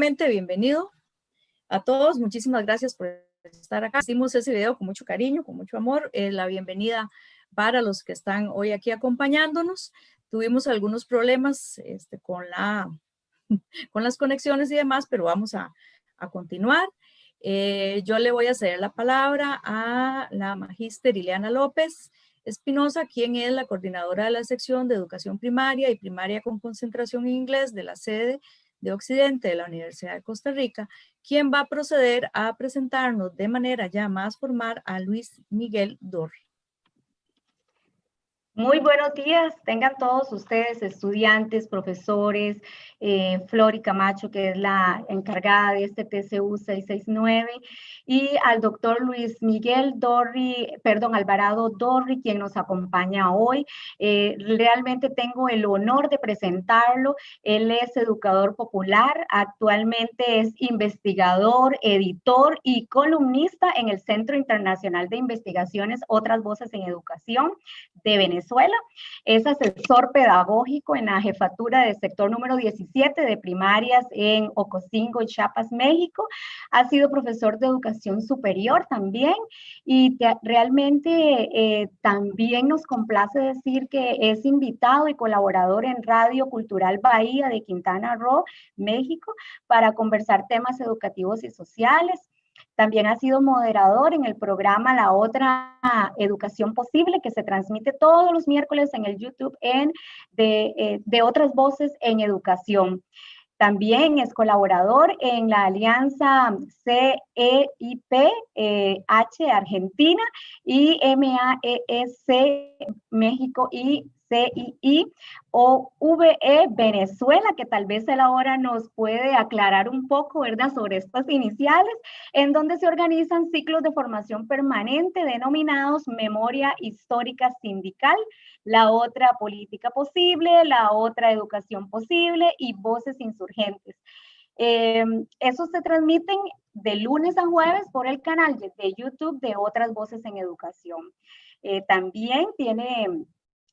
Bienvenido a todos. Muchísimas gracias por estar acá. Hicimos ese video con mucho cariño, con mucho amor. La bienvenida para los que están hoy aquí acompañándonos. Tuvimos algunos problemas con las conexiones y demás, pero vamos a continuar. Yo le voy a ceder la palabra a la magíster Ileana López Espinosa, quien es la coordinadora de la sección de educación primaria y primaria con concentración en inglés de la sede de Occidente de la Universidad de Costa Rica, quien va a proceder a presentarnos de manera ya más formal a Luis Miguel Dorri. Muy buenos días, tengan todos ustedes, estudiantes, profesores, Flori Camacho, que es la encargada de este TCU 669, y al doctor Luis Miguel Alvarado Dorri, quien nos acompaña hoy. Realmente tengo el honor de presentarlo. Él es educador popular, actualmente es investigador, editor y columnista en el Centro Internacional de Investigaciones Otras Voces en Educación de Venezuela. Es asesor pedagógico en la jefatura del sector número 17 de primarias en Ocosingo, Chiapas, México. Ha sido profesor de educación superior también y realmente también nos complace decir que es invitado y colaborador en Radio Cultural Bahía de Quintana Roo, México, para conversar temas educativos y sociales. También ha sido moderador en el programa La Otra Educación Posible, que se transmite todos los miércoles en el YouTube de Otras Voces en Educación. También es colaborador en la alianza CEIP H Argentina y MAEC México y CII o VE Venezuela, que tal vez él ahora nos puede aclarar un poco, ¿verdad?, sobre estas iniciales, en donde se organizan ciclos de formación permanente denominados Memoria Histórica Sindical, La Otra Política Posible, La Otra Educación Posible y Voces Insurgentes. Esos se transmiten de lunes a jueves por el canal de YouTube de Otras Voces en Educación. También tiene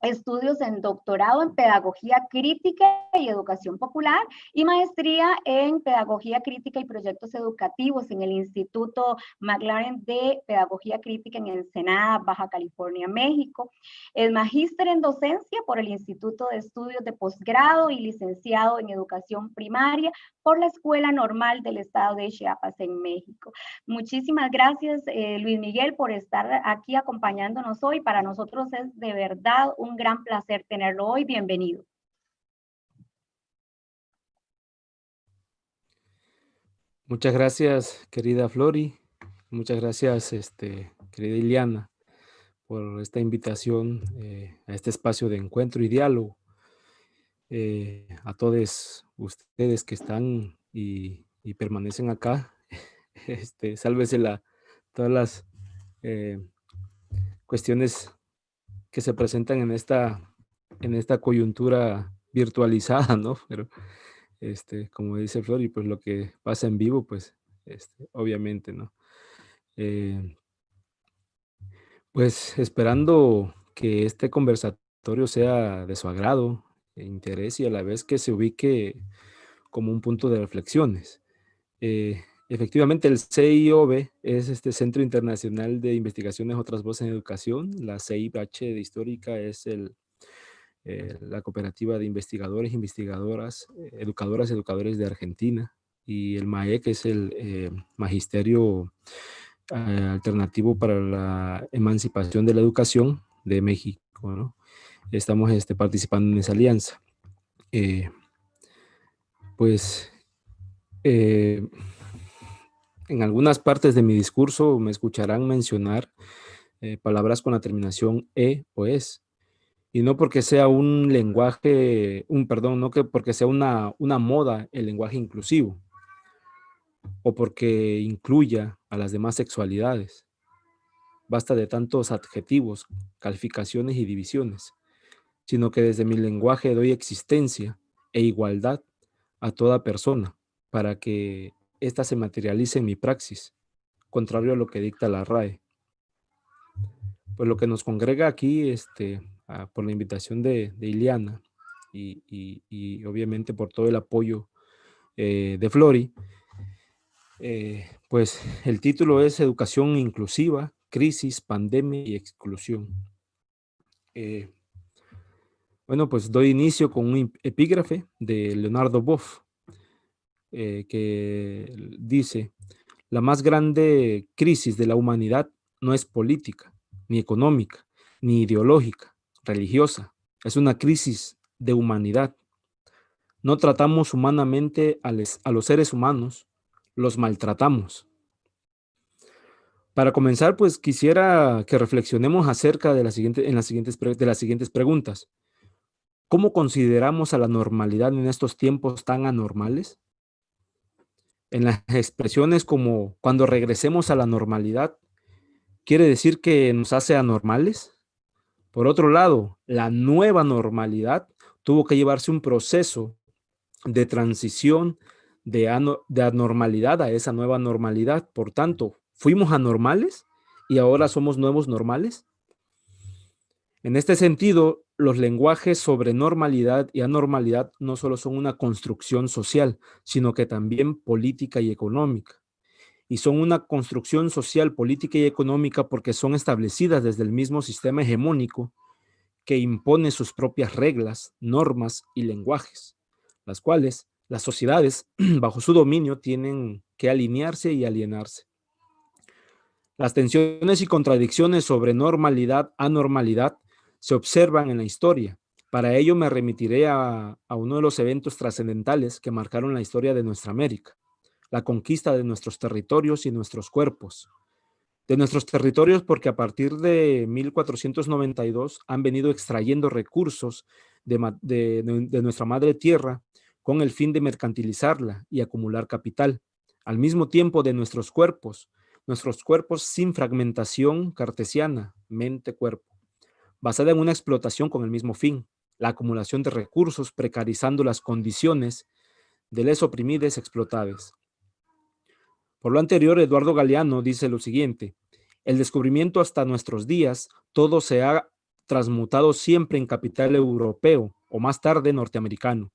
estudios en doctorado en Pedagogía Crítica y Educación Popular y maestría en Pedagogía Crítica y Proyectos Educativos en el Instituto McLaren de Pedagogía Crítica en Ensenada, Baja California, México. Es magíster en docencia por el Instituto de Estudios de Posgrado y licenciado en Educación Primaria por la Escuela Normal del Estado de Chiapas en México. Muchísimas gracias, Luis Miguel, por estar aquí acompañándonos hoy. Para nosotros es de verdad un gran placer tenerlo hoy. Bienvenido. Muchas gracias, querida Flori. Muchas gracias, querida Ileana, por esta invitación a este espacio de encuentro y diálogo. A todos ustedes que están y permanecen acá, sálvese todas las cuestiones que se presentan en esta coyuntura virtualizada, ¿no? Pero como dice Flori, pues lo que pasa en vivo, pues obviamente, ¿no? Pues esperando que este conversatorio sea de su agrado, e interés y a la vez que se ubique como un punto de reflexiones. Efectivamente, el CIOB es este Centro Internacional de Investigaciones Otras Voces en Educación. La CIH de Histórica es la cooperativa de investigadores, investigadoras, educadoras, educadores de Argentina. Y el MAEC es el Magisterio Alternativo para la Emancipación de la Educación de México, ¿no? Estamos participando en esa alianza. En algunas partes de mi discurso me escucharán mencionar palabras con la terminación E o ES. Y no porque sea un lenguaje, no que porque sea una moda el lenguaje inclusivo o porque incluya a las demás sexualidades. Basta de tantos adjetivos, calificaciones y divisiones, sino que desde mi lenguaje doy existencia e igualdad a toda persona para que ésta se materialice en mi praxis, contrario a lo que dicta la RAE. Pues lo que nos congrega aquí, por la invitación de Ileana y obviamente por todo el apoyo de Flori. Pues el título es Educación Inclusiva, Crisis, Pandemia y Exclusión. Bueno, pues doy inicio con un epígrafe de Leonardo Boff, que dice: la más grande crisis de la humanidad no es política, ni económica, ni ideológica, religiosa. Es una crisis de humanidad. No tratamos humanamente a los seres humanos, los maltratamos. Para comenzar, pues quisiera que reflexionemos acerca de las siguientes preguntas. ¿Cómo consideramos a la normalidad en estos tiempos tan anormales? En las expresiones como cuando regresemos a la normalidad, ¿quiere decir que nos hace anormales? Por otro lado, la nueva normalidad tuvo que llevarse un proceso de transición de anormalidad a esa nueva normalidad. Por tanto, ¿fuimos anormales y ahora somos nuevos normales? En este sentido, los lenguajes sobre normalidad y anormalidad no solo son una construcción social, sino que también política y económica. Y son una construcción social, política y económica porque son establecidas desde el mismo sistema hegemónico que impone sus propias reglas, normas y lenguajes, las cuales las sociedades bajo su dominio tienen que alinearse y alienarse. Las tensiones y contradicciones sobre normalidad, anormalidad se observan en la historia. Para ello me remitiré a uno de los eventos trascendentales que marcaron la historia de nuestra América: la conquista de nuestros territorios y nuestros cuerpos. De nuestros territorios porque a partir de 1492 han venido extrayendo recursos de nuestra madre tierra con el fin de mercantilizarla y acumular capital. Al mismo tiempo de nuestros cuerpos sin fragmentación cartesiana, mente-cuerpo, basada en una explotación con el mismo fin, la acumulación de recursos precarizando las condiciones de les oprimides explotables. Por lo anterior, Eduardo Galeano dice lo siguiente: el descubrimiento hasta nuestros días, todo se ha transmutado siempre en capital europeo o más tarde norteamericano,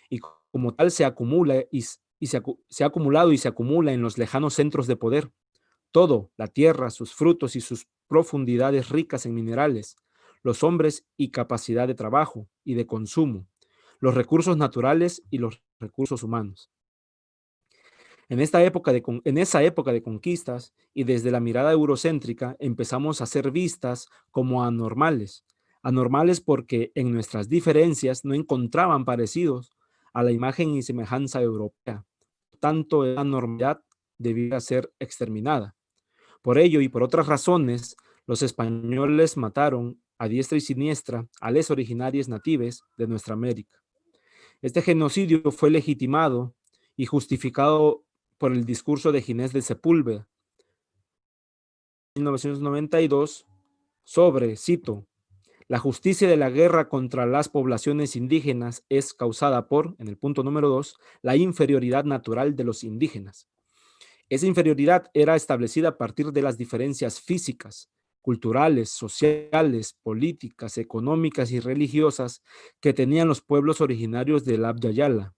y como tal se acumula se ha acumulado y se acumula en los lejanos centros de poder. Todo, la tierra, sus frutos y sus profundidades ricas en minerales, los hombres y capacidad de trabajo y de consumo, los recursos naturales y los recursos humanos. En esa época de conquistas y desde la mirada eurocéntrica empezamos a ser vistas como anormales. Anormales porque en nuestras diferencias no encontraban parecidos a la imagen y semejanza europea. Tanto la anormalidad debía ser exterminada. Por ello y por otras razones, los españoles mataron a diestra y siniestra a les originarios natives de nuestra América. Este genocidio fue legitimado y justificado por el discurso de Ginés de Sepúlveda, 1992, sobre, cito: la justicia de la guerra contra las poblaciones indígenas es causada por, en el punto número 2, la inferioridad natural de los indígenas. Esa inferioridad era establecida a partir de las diferencias físicas, culturales, sociales, políticas, económicas y religiosas que tenían los pueblos originarios del Abya Yala.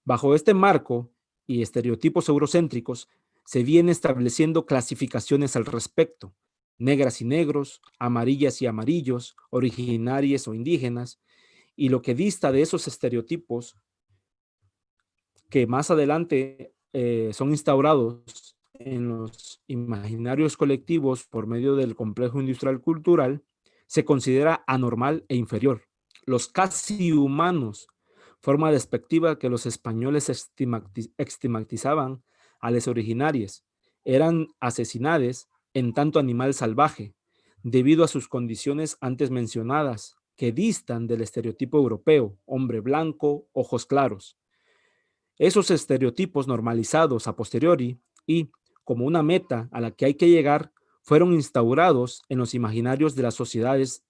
Bajo este marco y estereotipos eurocéntricos, se vienen estableciendo clasificaciones al respecto: negras y negros, amarillas y amarillos, originarias o indígenas, y lo que dista de esos estereotipos que más adelante son instaurados en los imaginarios colectivos por medio del complejo industrial cultural, se considera anormal e inferior. Los casi humanos, forma despectiva que los españoles estigmatizaban a los originarios, eran asesinades en tanto animal salvaje, debido a sus condiciones antes mencionadas, que distan del estereotipo europeo: hombre blanco, ojos claros. Esos estereotipos normalizados a posteriori y como una meta a la que hay que llegar, fueron instaurados en los imaginarios de las sociedades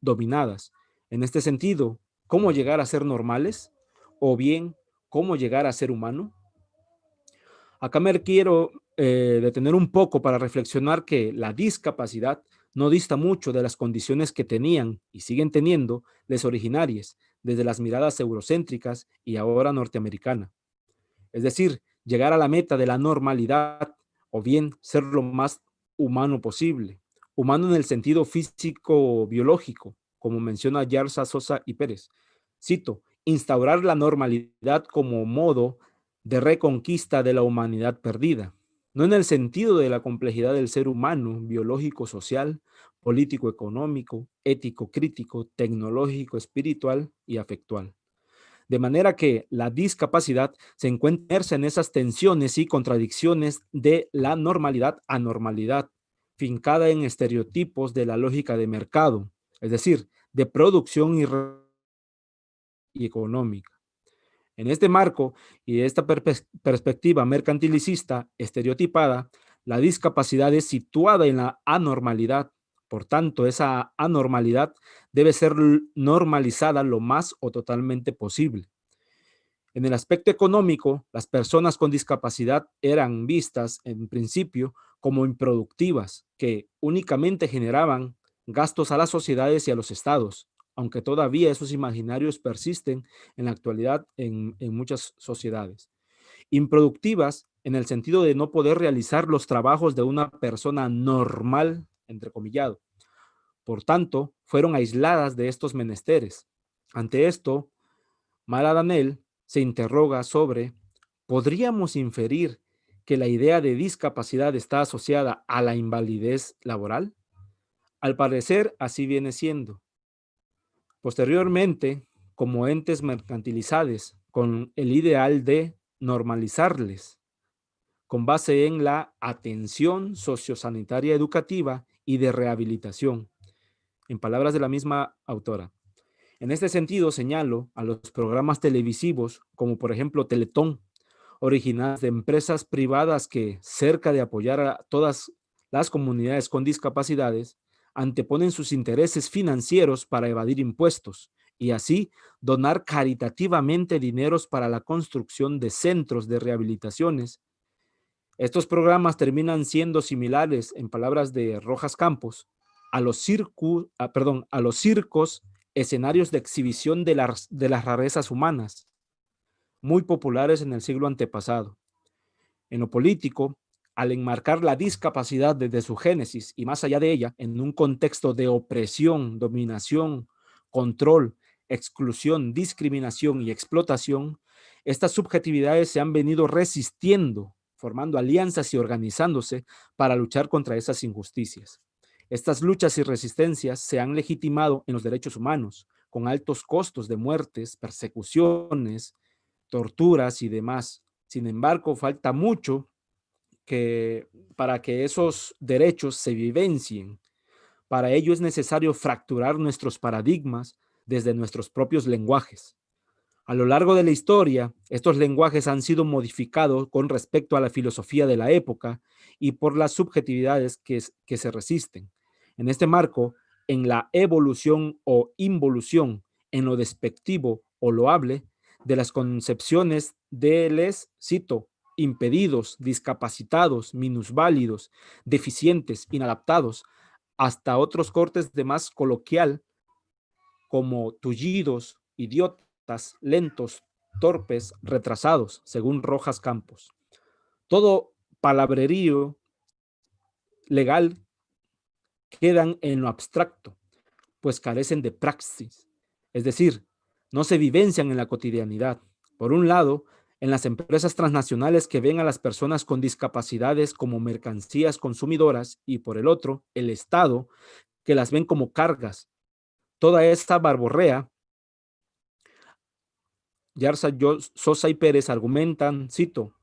dominadas. En este sentido, ¿cómo llegar a ser normales? O bien, ¿cómo llegar a ser humano? Acá me quiero detener un poco para reflexionar que la discapacidad no dista mucho de las condiciones que tenían y siguen teniendo les originarios desde las miradas eurocéntricas y ahora norteamericana. es decir, llegar a la meta de la normalidad o bien ser lo más humano posible. Humano en el sentido físico-biológico, como menciona Yarza, Sosa y Pérez. Cito, instaurar la normalidad como modo de reconquista de la humanidad perdida, no en el sentido de la complejidad del ser humano, biológico, social, político, económico, ético, crítico, tecnológico, espiritual y afectual. De manera que la discapacidad se encuentra en esas tensiones y contradicciones de la normalidad a normalidad, fincada en estereotipos de la lógica de mercado, es decir, de producción y económica. En este marco y esta perspectiva mercantilicista estereotipada, la discapacidad es situada en la anormalidad. Por tanto, esa anormalidad debe ser normalizada lo más o totalmente posible. En el aspecto económico, las personas con discapacidad eran vistas en principio como improductivas, que únicamente generaban gastos a las sociedades y a los estados, aunque todavía esos imaginarios persisten en la actualidad en muchas sociedades. Improductivas en el sentido de no poder realizar los trabajos de una persona normal, entrecomillado. Por tanto, fueron aisladas de estos menesteres. Ante esto, Mara Danell se interroga sobre, ¿podríamos inferir que la idea de discapacidad está asociada a la invalidez laboral? Al parecer, así viene siendo. Posteriormente, como entes mercantilizados, con el ideal de normalizarles, con base en la atención sociosanitaria educativa y de rehabilitación, en palabras de la misma autora. En este sentido, señalo a los programas televisivos, como por ejemplo Teletón, originados de empresas privadas que, cerca de apoyar a todas las comunidades con discapacidades, anteponen sus intereses financieros para evadir impuestos y así donar caritativamente dineros para la construcción de centros de rehabilitaciones. Estos programas terminan siendo similares, en palabras de Rojas Campos, a los circos, escenarios de exhibición de las rarezas humanas, muy populares en el siglo antepasado. En lo político, al enmarcar la discapacidad desde su génesis y más allá de ella, en un contexto de opresión, dominación, control, exclusión, discriminación y explotación, estas subjetividades se han venido resistiendo, formando alianzas y organizándose para luchar contra esas injusticias. Estas luchas y resistencias se han legitimado en los derechos humanos, con altos costos de muertes, persecuciones, torturas y demás. Sin embargo, falta mucho para que esos derechos se vivencien. Para ello es necesario fracturar nuestros paradigmas desde nuestros propios lenguajes. A lo largo de la historia, estos lenguajes han sido modificados con respecto a la filosofía de la época y por las subjetividades que se resisten. En este marco, en la evolución o involución, en lo despectivo o loable, de las concepciones de les, cito, impedidos, discapacitados, minusválidos, deficientes, inadaptados, hasta otros cortes de más coloquial, como tullidos, idiotas, lentos, torpes, retrasados, según Rojas Campos. Todo palabrerío legal quedan en lo abstracto, pues carecen de praxis, es decir, no se vivencian en la cotidianidad. Por un lado, en las empresas transnacionales que ven a las personas con discapacidades como mercancías consumidoras y por el otro, el Estado, que las ven como cargas. Toda esta barborrea, Yarza, Sosa y Pérez argumentan, cito,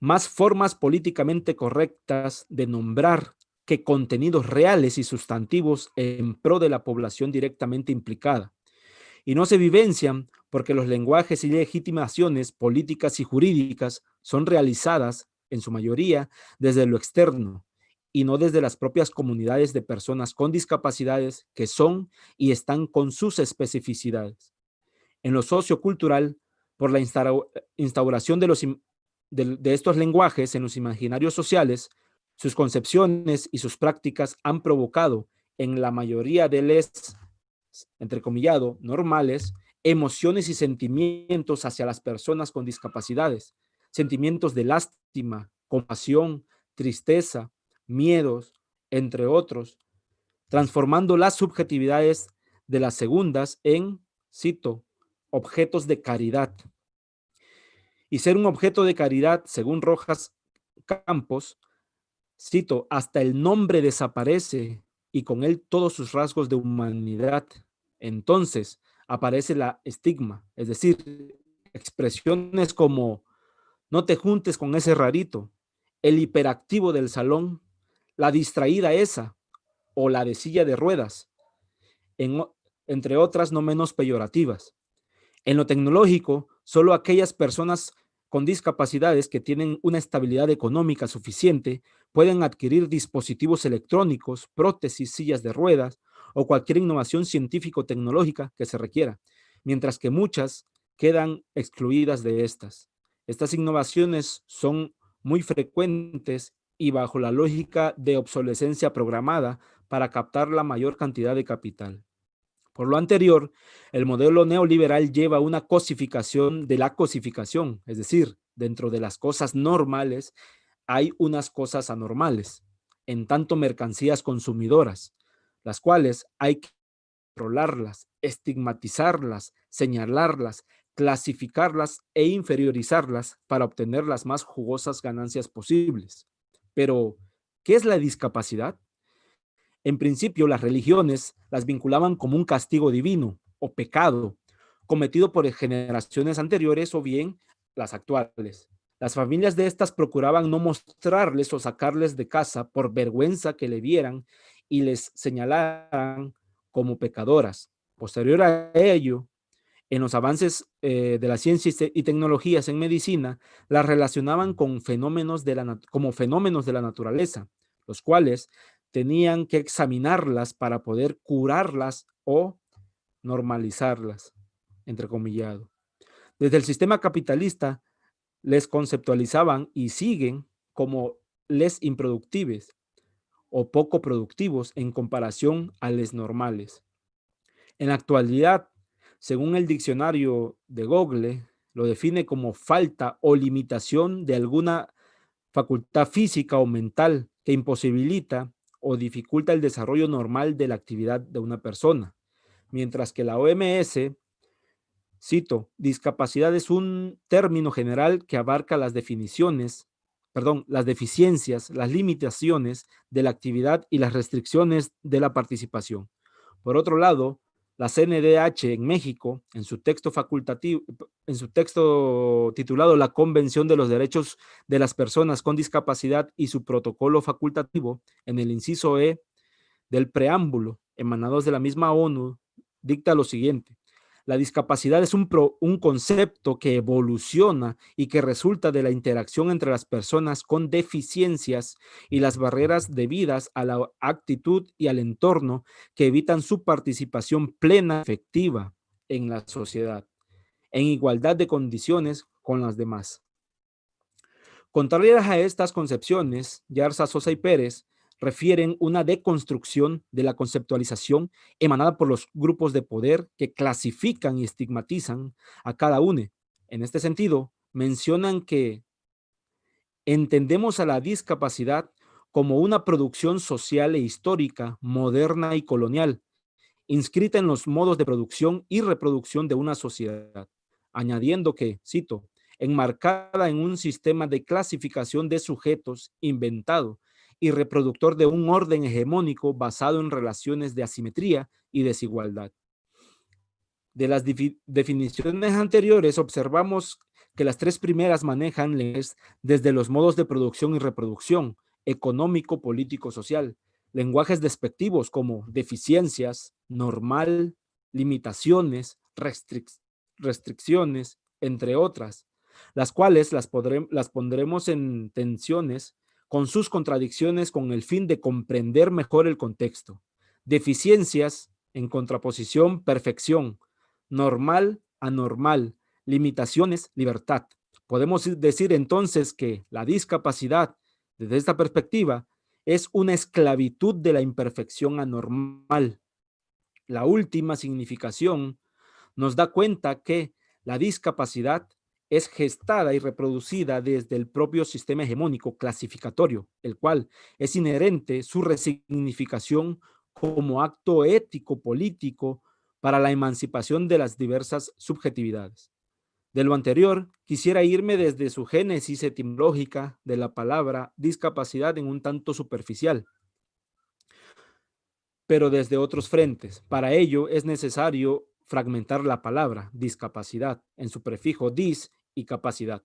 más formas políticamente correctas de nombrar que contenidos reales y sustantivos en pro de la población directamente implicada. Y no se vivencian porque los lenguajes y legitimaciones políticas y jurídicas son realizadas, en su mayoría, desde lo externo y no desde las propias comunidades de personas con discapacidades que son y están con sus especificidades. En lo sociocultural, por la instauración de estos lenguajes en los imaginarios sociales, sus concepciones y sus prácticas han provocado en la mayoría de les, entrecomillado, normales, emociones y sentimientos hacia las personas con discapacidades, sentimientos de lástima, compasión, tristeza, miedos, entre otros, transformando las subjetividades de las segundas en, cito, objetos de caridad. Y ser un objeto de caridad, según Rojas Campos, cito, hasta el nombre desaparece y con él todos sus rasgos de humanidad. Entonces aparece la estigma, es decir, expresiones como no te juntes con ese rarito, el hiperactivo del salón, la distraída esa o la de silla de ruedas, entre otras no menos peyorativas. En lo tecnológico, solo aquellas personas con discapacidades que tienen una estabilidad económica suficiente pueden adquirir dispositivos electrónicos, prótesis, sillas de ruedas o cualquier innovación científico-tecnológica que se requiera, mientras que muchas quedan excluidas de estas. Estas innovaciones son muy frecuentes y bajo la lógica de obsolescencia programada para captar la mayor cantidad de capital. Por lo anterior, el modelo neoliberal lleva una cosificación de la cosificación, es decir, dentro de las cosas normales hay unas cosas anormales, en tanto mercancías consumidoras, las cuales hay que controlarlas, estigmatizarlas, señalarlas, clasificarlas e inferiorizarlas para obtener las más jugosas ganancias posibles. Pero, ¿qué es la discapacidad? En principio, las religiones las vinculaban como un castigo divino o pecado cometido por generaciones anteriores o bien las actuales. Las familias de estas procuraban no mostrarles o sacarles de casa por vergüenza que le vieran y les señalaran como pecadoras. Posterior a ello, en los avances de la ciencia y tecnologías en medicina, las relacionaban con como fenómenos de la naturaleza, los cuales tenían que examinarlas para poder curarlas o normalizarlas, entrecomillado. Desde el sistema capitalista les conceptualizaban y siguen como les improductives o poco productivos en comparación a les normales. En la actualidad, según el diccionario de Google, lo define como falta o limitación de alguna facultad física o mental que imposibilita o dificulta el desarrollo normal de la actividad de una persona. Mientras que la OMS, cito, discapacidad es un término general que abarca las las deficiencias, las limitaciones de la actividad y las restricciones de la participación. Por otro lado, la CNDH en México, en su texto titulado La Convención de los Derechos de las Personas con Discapacidad y su protocolo facultativo, en el inciso E del preámbulo, emanados de la misma ONU, dicta lo siguiente: la discapacidad es un concepto que evoluciona y que resulta de la interacción entre las personas con deficiencias y las barreras debidas a la actitud y al entorno que evitan su participación plena y efectiva en la sociedad, en igualdad de condiciones con las demás. Contrarias a estas concepciones, Yarza, Sosa y Pérez refieren una deconstrucción de la conceptualización emanada por los grupos de poder que clasifican y estigmatizan a cada uno. En este sentido, mencionan que entendemos a la discapacidad como una producción social e histórica, moderna y colonial, inscrita en los modos de producción y reproducción de una sociedad, añadiendo que, cito, enmarcada en un sistema de clasificación de sujetos inventado y reproductor de un orden hegemónico basado en relaciones de asimetría y desigualdad. De las definiciones anteriores observamos que las tres primeras manejan desde los modos de producción y reproducción, económico, político, social, lenguajes despectivos como deficiencias, normal, limitaciones, restricciones, entre otras, las cuales las pondremos en tensiones con sus contradicciones con el fin de comprender mejor el contexto. Deficiencias en contraposición, perfección, normal, anormal, limitaciones, libertad. Podemos decir entonces que la discapacidad, desde esta perspectiva, es una esclavitud de la imperfección anormal. La última significación nos da cuenta que la discapacidad es gestada y reproducida desde el propio sistema hegemónico clasificatorio, el cual es inherente su resignificación como acto ético político para la emancipación de las diversas subjetividades. De lo anterior, quisiera irme desde su génesis etimológica de la palabra discapacidad en un tanto superficial, pero desde otros frentes. Para ello es necesario fragmentar la palabra discapacidad en su prefijo dis y capacidad.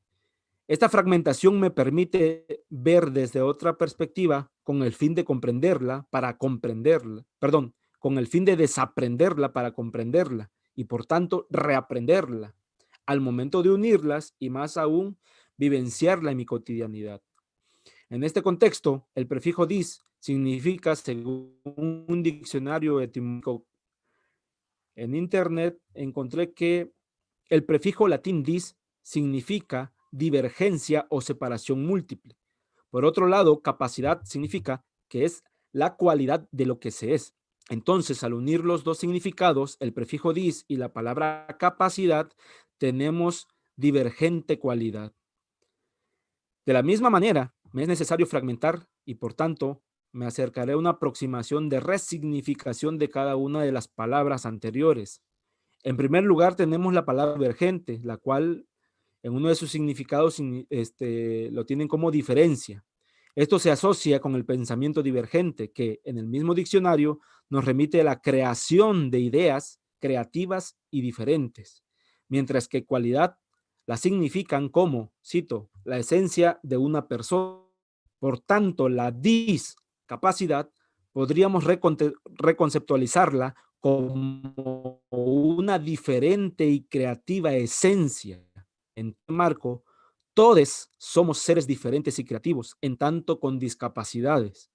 Esta fragmentación me permite ver desde otra perspectiva con el fin de comprenderla para comprenderla, perdón, con el fin de desaprenderla para comprenderla y por tanto reaprenderla al momento de unirlas y más aún vivenciarla en mi cotidianidad. En este contexto, el prefijo dis significa, según un diccionario etimológico en internet, encontré que el prefijo latín dis significa divergencia o separación múltiple. Por otro lado, capacidad significa que es la cualidad de lo que se es. Entonces, al unir los dos significados, el prefijo dis y la palabra capacidad, tenemos divergente cualidad. De la misma manera, me es necesario fragmentar y, por tanto, me acercaré a una aproximación de resignificación de cada una de las palabras anteriores. En primer lugar, tenemos la palabra divergente, la cual en uno de sus significados lo tienen como diferencia. Esto se asocia con el pensamiento divergente, que en el mismo diccionario nos remite a la creación de ideas creativas y diferentes, mientras que cualidad la significan como, cito, la esencia de una persona. Por tanto, la discapacidad podríamos reconceptualizarla como una diferente y creativa esencia. En este marco, todos somos seres diferentes y creativos, en tanto con discapacidades.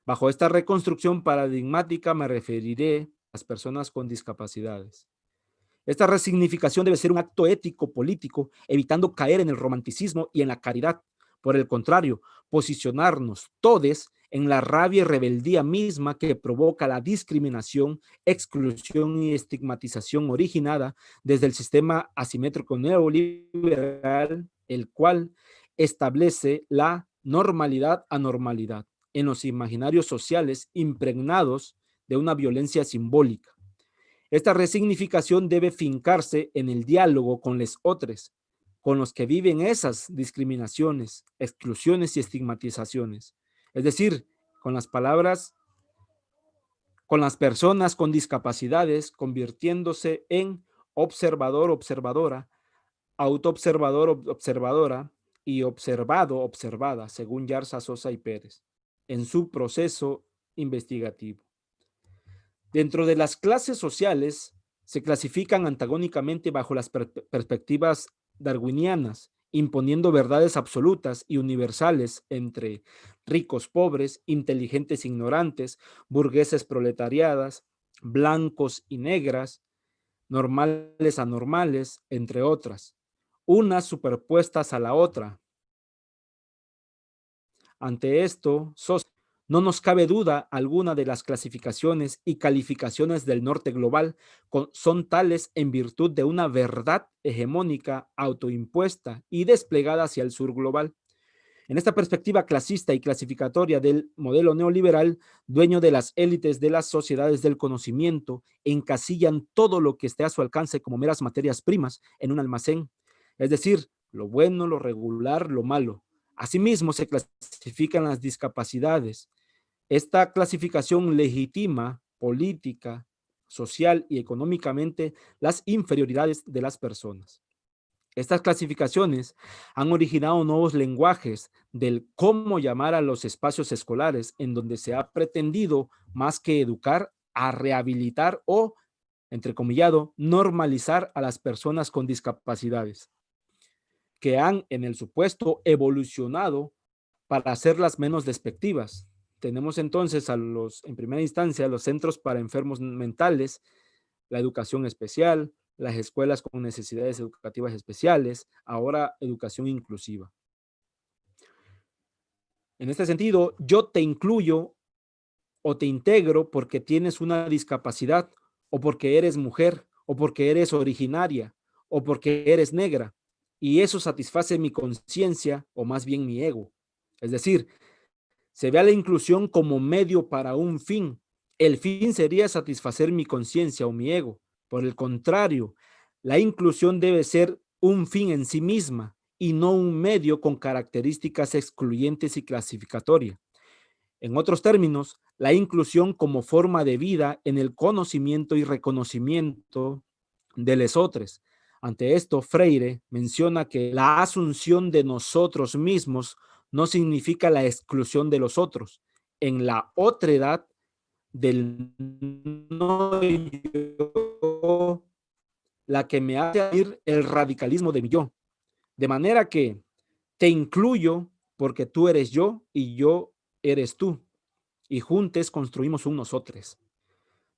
Bajo esta reconstrucción paradigmática me referiré a las personas con discapacidades. Esta resignificación debe ser un acto ético político, evitando caer en el romanticismo y en la caridad. Por el contrario, posicionarnos todos en la rabia y rebeldía misma que provoca la discriminación, exclusión y estigmatización originada desde el sistema asimétrico neoliberal, el cual establece la normalidad anormalidad en los imaginarios sociales impregnados de una violencia simbólica. Esta resignificación debe fincarse en el diálogo con los otros, con los que viven esas discriminaciones, exclusiones y estigmatizaciones. Es decir, con las palabras, con las personas con discapacidades, convirtiéndose en observador, observadora, autoobservador, observadora y observado, observada, según Yarza, Sosa y Pérez, en su proceso investigativo. Dentro de las clases sociales se clasifican antagónicamente bajo las perspectivas darwinianas, imponiendo verdades absolutas y universales entre ricos pobres, inteligentes ignorantes, burgueses proletariadas, blancos y negras, normales anormales, entre otras, unas superpuestas a la otra. Ante esto, no nos cabe duda alguna de las clasificaciones y calificaciones del norte global son tales en virtud de una verdad hegemónica autoimpuesta y desplegada hacia el sur global. En esta perspectiva clasista y clasificatoria del modelo neoliberal, dueño de las élites de las sociedades del conocimiento, encasillan todo lo que esté a su alcance como meras materias primas en un almacén, es decir, lo bueno, lo regular, lo malo. Asimismo, se clasifican las discapacidades. Esta clasificación legitima política, social y económicamente las inferioridades de las personas. Estas clasificaciones han originado nuevos lenguajes del cómo llamar a los espacios escolares, en donde se ha pretendido, más que educar, a rehabilitar o, entrecomillado, normalizar a las personas con discapacidades, que han, en el supuesto, evolucionado para hacerlas menos despectivas. Tenemos entonces en primera instancia, los centros para enfermos mentales, la educación especial, las escuelas con necesidades educativas especiales, ahora educación inclusiva. En este sentido, yo te incluyo o te integro porque tienes una discapacidad, o porque eres mujer, o porque eres originaria, o porque eres negra. y eso satisface mi conciencia o más bien mi ego. Es decir, se ve a la inclusión como medio para un fin. El fin sería satisfacer mi conciencia o mi ego. Por el contrario, la inclusión debe ser un fin en sí misma y no un medio con características excluyentes y clasificatorias. En otros términos, la inclusión como forma de vida en el conocimiento y reconocimiento de lesotres. Ante esto, Freire menciona que la asunción de nosotros mismos no significa la exclusión de los otros. En la otredad del no yo, la que me hace ir el radicalismo de mi yo. De manera que te incluyo porque tú eres yo y yo eres tú. Y juntos construimos un nosotros.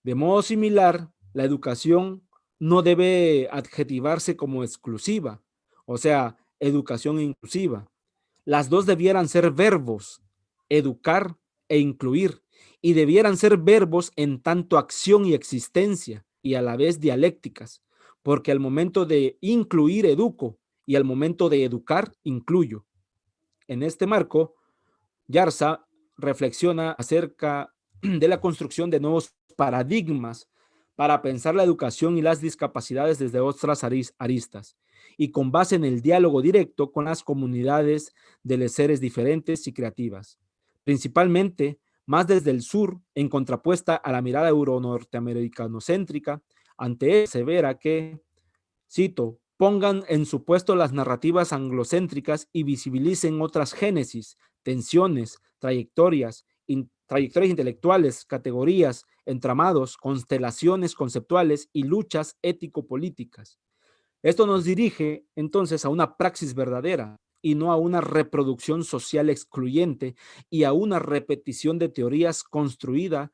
De modo similar, la educación no debe adjetivarse como exclusiva, o sea, educación inclusiva. Las dos debieran ser verbos, educar e incluir, y debieran ser verbos en tanto acción y existencia, y a la vez dialécticas, porque al momento de incluir educo y al momento de educar incluyo. En este marco, Yarza reflexiona acerca de la construcción de nuevos paradigmas para pensar la educación y las discapacidades desde otras aristas y con base en el diálogo directo con las comunidades de seres diferentes y creativas, principalmente más desde el sur, en contrapuesta a la mirada euro-norteamericanocéntrica. Ante él se verá que, cito, pongan en su puesto las narrativas anglocéntricas y visibilicen otras génesis, tensiones, trayectorias intelectuales, categorías, entramados, constelaciones conceptuales y luchas ético-políticas. Esto nos dirige entonces a una praxis verdadera y no a una reproducción social excluyente y a una repetición de teorías construida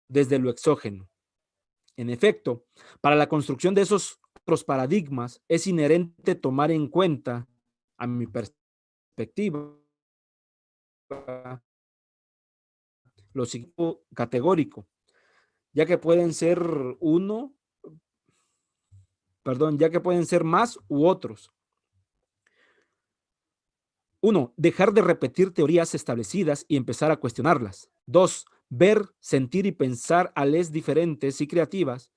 desde lo exógeno. En efecto, para la construcción de esos otros paradigmas es inherente tomar en cuenta, a mi perspectiva, lo categórico, ya que pueden ser ya que pueden ser más u otros. Uno, dejar de repetir teorías establecidas y empezar a cuestionarlas. Dos, ver, sentir y pensar a les diferentes y creativas,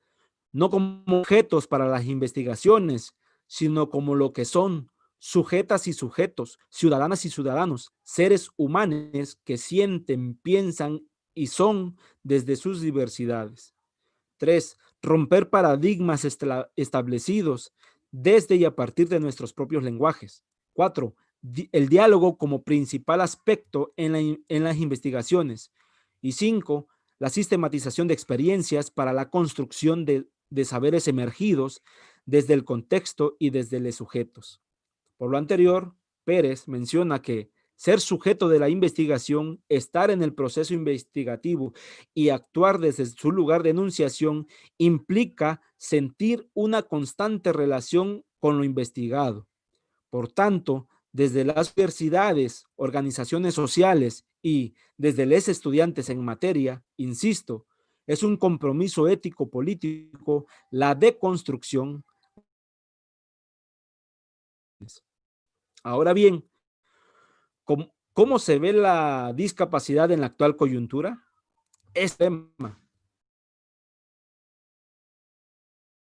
no como objetos para las investigaciones, sino como lo que son, sujetas y sujetos, ciudadanas y ciudadanos, seres humanos que sienten, piensan y son desde sus diversidades. 3. Romper paradigmas establecidos desde y a partir de nuestros propios lenguajes. 4. El diálogo como principal aspecto en las investigaciones. Y 5. La sistematización de experiencias para la construcción de saberes emergidos desde el contexto y desde los sujetos. Por lo anterior, Pérez menciona que ser sujeto de la investigación, estar en el proceso investigativo y actuar desde su lugar de enunciación implica sentir una constante relación con lo investigado. Por tanto, desde las universidades, organizaciones sociales y desde los estudiantes en materia, insisto, es un compromiso ético-político la deconstrucción. Ahora bien, ¿cómo se ve la discapacidad en la actual coyuntura? Este tema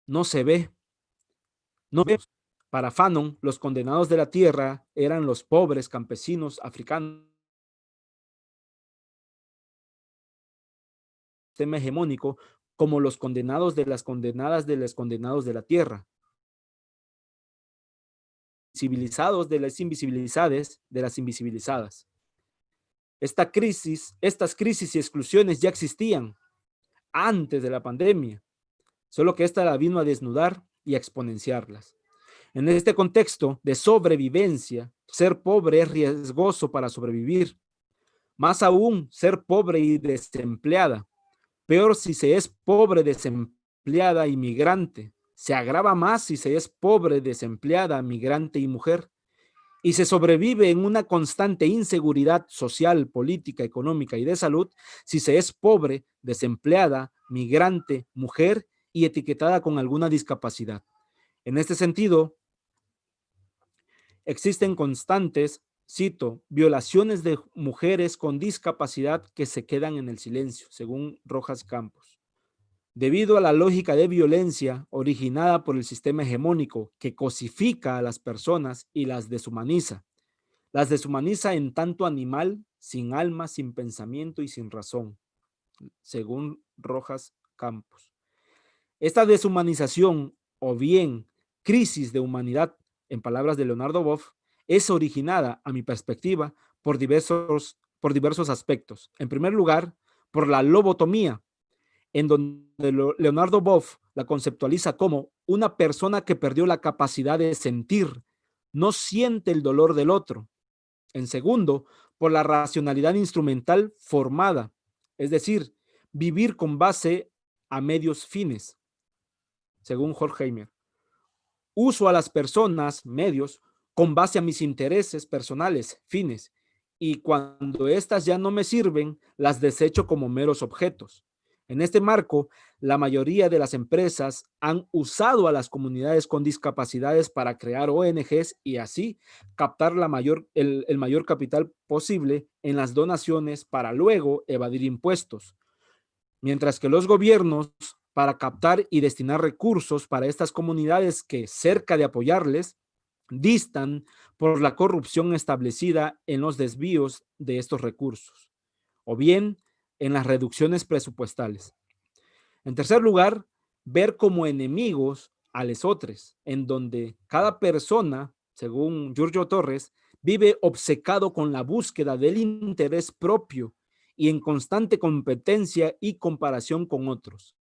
no se ve. No vemos. Para Fanon, los condenados de la tierra eran los pobres campesinos africanos. Tema hegemónico como los condenados de las condenadas de los condenados de la tierra. Civilizados de las invisibilizadas de las invisibilizadas. Estas crisis y exclusiones ya existían antes de la pandemia, solo que esta la vino a desnudar y a exponenciarlas. En este contexto de sobrevivencia, ser pobre es riesgoso para sobrevivir. Más aún, ser pobre y desempleada. Peor si se es pobre, desempleada y migrante. Se agrava más si se es pobre, desempleada, migrante y mujer. Y se sobrevive en una constante inseguridad social, política, económica y de salud si se es pobre, desempleada, migrante, mujer y etiquetada con alguna discapacidad. En este sentido, Existen constantes, cito, violaciones de mujeres con discapacidad que se quedan en el silencio, según Rojas Campos. Debido a la lógica de violencia originada por el sistema hegemónico que cosifica a las personas y las deshumaniza en tanto animal, sin alma, sin pensamiento y sin razón, según Rojas Campos. Esta deshumanización o bien crisis de humanidad, en palabras de Leonardo Boff, es originada, a mi perspectiva, por diversos aspectos. En primer lugar, por la lobotomía, en donde Leonardo Boff la conceptualiza como una persona que perdió la capacidad de sentir, no siente el dolor del otro. En segundo, por la racionalidad instrumental formada, es decir, vivir con base a medios fines, según Horkheimer. Uso a las personas, medios, con base a mis intereses personales, fines, y cuando éstas ya no me sirven, las desecho como meros objetos. En este marco, la mayoría de las empresas han usado a las comunidades con discapacidades para crear ONGs y así captar el mayor capital posible en las donaciones para luego evadir impuestos. Mientras que los gobiernos, para captar y destinar recursos para estas comunidades que, cerca de apoyarles, distan por la corrupción establecida en los desvíos de estos recursos, o bien en las reducciones presupuestales. En tercer lugar, ver como enemigos a lesotres, en donde cada persona, según Giorgio Torres, vive obcecado con la búsqueda del interés propio y en constante competencia y comparación con otros,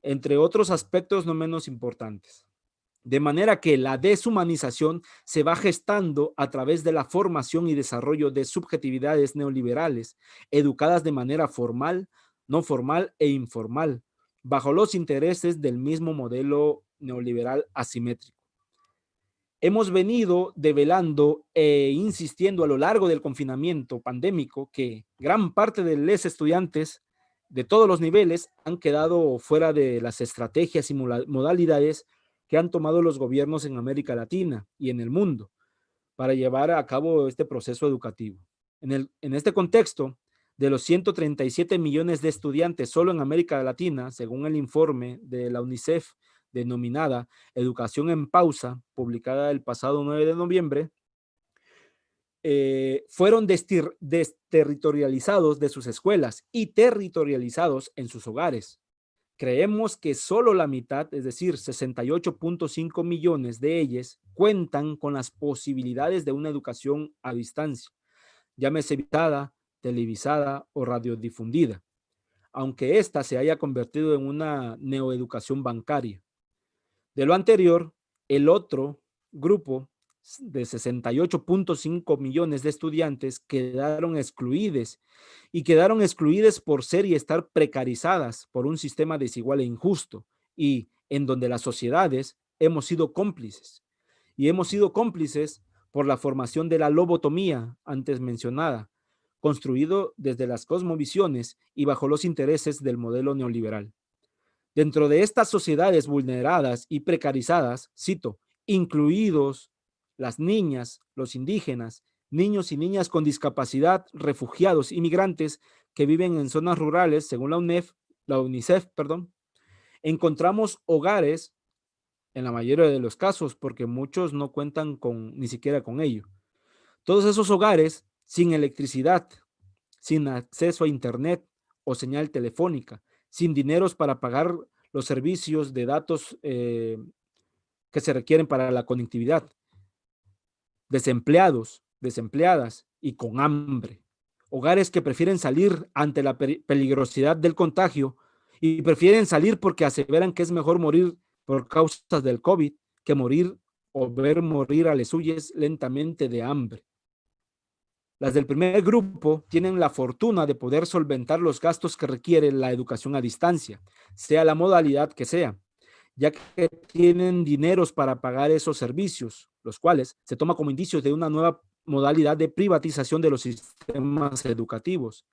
entre otros aspectos no menos importantes. De manera que la deshumanización se va gestando a través de la formación y desarrollo de subjetividades neoliberales, educadas de manera formal, no formal e informal, bajo los intereses del mismo modelo neoliberal asimétrico. Hemos venido develando e insistiendo a lo largo del confinamiento pandémico que gran parte de los estudiantes de todos los niveles han quedado fuera de las estrategias y modalidades que han tomado los gobiernos en América Latina y en el mundo para llevar a cabo este proceso educativo. En este contexto, de los 137 millones de estudiantes solo en América Latina, según el informe de la UNICEF denominada Educación en Pausa, publicada el pasado 9 de noviembre, fueron desterritorializados de sus escuelas y territorializados en sus hogares. Creemos que solo la mitad, es decir, 68.5 millones de ellos, cuentan con las posibilidades de una educación a distancia, llámese visitada, televisada o radiodifundida, aunque ésta se haya convertido en una neoeducación bancaria. De lo anterior, el otro grupo de 68.5 millones de estudiantes quedaron excluidos por ser y estar precarizadas por un sistema desigual e injusto y en donde las sociedades hemos sido cómplices y hemos sido cómplices por la formación de la lobotomía antes mencionada, construido desde las cosmovisiones y bajo los intereses del modelo neoliberal. Dentro de estas sociedades vulneradas y precarizadas, cito, incluidos las niñas, los indígenas, niños y niñas con discapacidad, refugiados, inmigrantes que viven en zonas rurales, según la UNICEF, encontramos hogares, en la mayoría de los casos, porque muchos no cuentan ni siquiera con ello. Todos esos hogares sin electricidad, sin acceso a internet o señal telefónica, sin dineros para pagar los servicios de datos que se requieren para la conectividad, desempleados, desempleadas y con hambre. Hogares que prefieren salir ante la peligrosidad del contagio y prefieren salir porque aseveran que es mejor morir por causas del COVID que morir o ver morir a les suyes lentamente de hambre. Las del primer grupo tienen la fortuna de poder solventar los gastos que requiere la educación a distancia, sea la modalidad que sea, ya que tienen dineros para pagar esos servicios, los cuales se toma como indicios de una nueva modalidad de privatización de los sistemas educativos.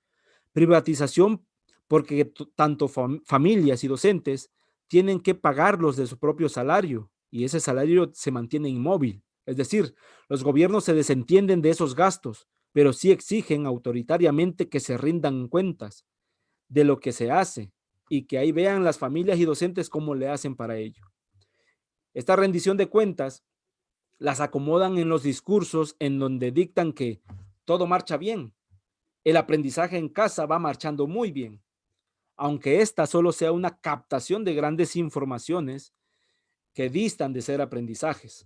Privatización porque tanto familias y docentes tienen que pagarlos de su propio salario y ese salario se mantiene inmóvil, Es decir, los gobiernos se desentienden de esos gastos, pero sí exigen autoritariamente que se rindan cuentas de lo que se hace y que ahí vean las familias y docentes cómo le hacen para ello. Esta rendición de cuentas las acomodan en los discursos en donde dictan que todo marcha bien, el aprendizaje en casa va marchando muy bien, aunque esta solo sea una captación de grandes informaciones que distan de ser aprendizajes.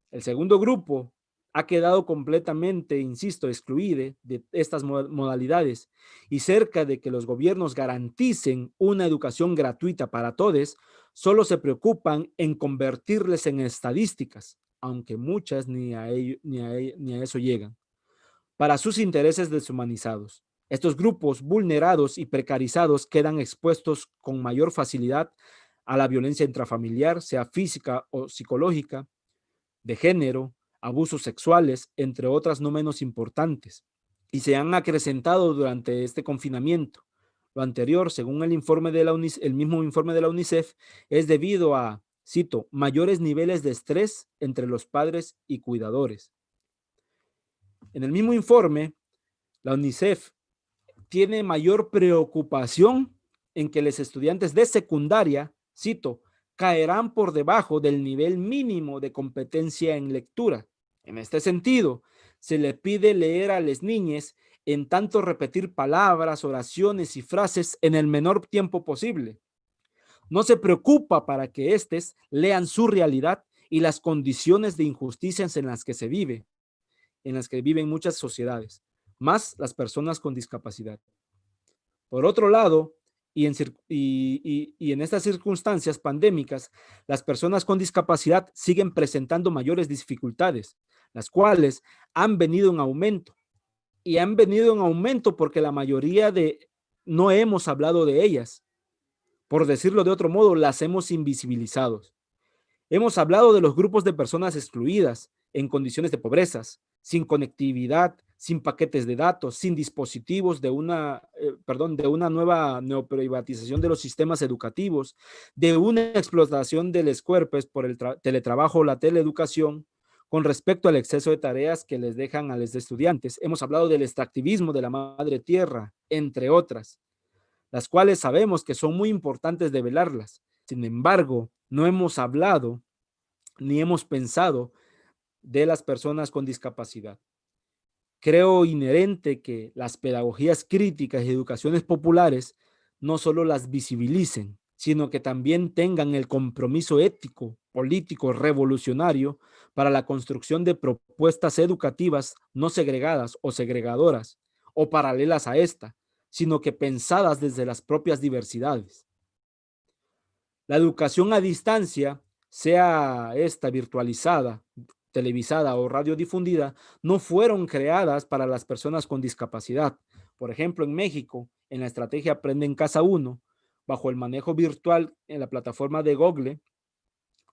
El segundo grupo ha quedado completamente, insisto, excluido de estas modalidades y cerca de que los gobiernos garanticen una educación gratuita para todos, solo se preocupan en convertirles en estadísticas, aunque muchas ni a eso llegan, para sus intereses deshumanizados. Estos grupos vulnerados y precarizados quedan expuestos con mayor facilidad a la violencia intrafamiliar, sea física o psicológica, de género, abusos sexuales, entre otras no menos importantes, y se han acrecentado durante este confinamiento. Lo anterior, según el mismo informe de la UNICEF, es debido a, cito, mayores niveles de estrés entre los padres y cuidadores. En el mismo informe, la UNICEF tiene mayor preocupación en que los estudiantes de secundaria, cito, caerán por debajo del nivel mínimo de competencia en lectura. En este sentido, se le pide leer a las niñas en tanto repetir palabras, oraciones y frases en el menor tiempo posible. No se preocupa para que éstes lean su realidad y las condiciones de injusticias en las que se vive, en las que viven muchas sociedades, más las personas con discapacidad. Por otro lado, y en estas circunstancias pandémicas, las personas con discapacidad siguen presentando mayores dificultades, las cuales han venido en aumento. Y han venido en aumento porque la mayoría no hemos hablado de ellas. Por decirlo de otro modo, las hemos invisibilizado. Hemos hablado de los grupos de personas excluidas, en condiciones de pobreza, sin conectividad, sin paquetes de datos, sin dispositivos de una nueva neoprivatización de los sistemas educativos, de una explotación de los cuerpos por el teletrabajo o la teleeducación, con respecto al exceso de tareas que les dejan a los estudiantes. Hemos hablado del extractivismo de la madre tierra, entre otras, las cuales sabemos que son muy importantes de velarlas. Sin embargo, no hemos hablado ni hemos pensado de las personas con discapacidad. Creo inherente que las pedagogías críticas y educaciones populares no solo las visibilicen, sino que también tengan el compromiso ético, político, revolucionario para la construcción de propuestas educativas no segregadas o segregadoras o paralelas a esta, sino que pensadas desde las propias diversidades. La educación a distancia, sea esta virtualizada, televisada o radiodifundida, no fueron creadas para las personas con discapacidad. Por ejemplo, en México, en la estrategia Aprende en Casa 1, bajo el manejo virtual en la plataforma de Google,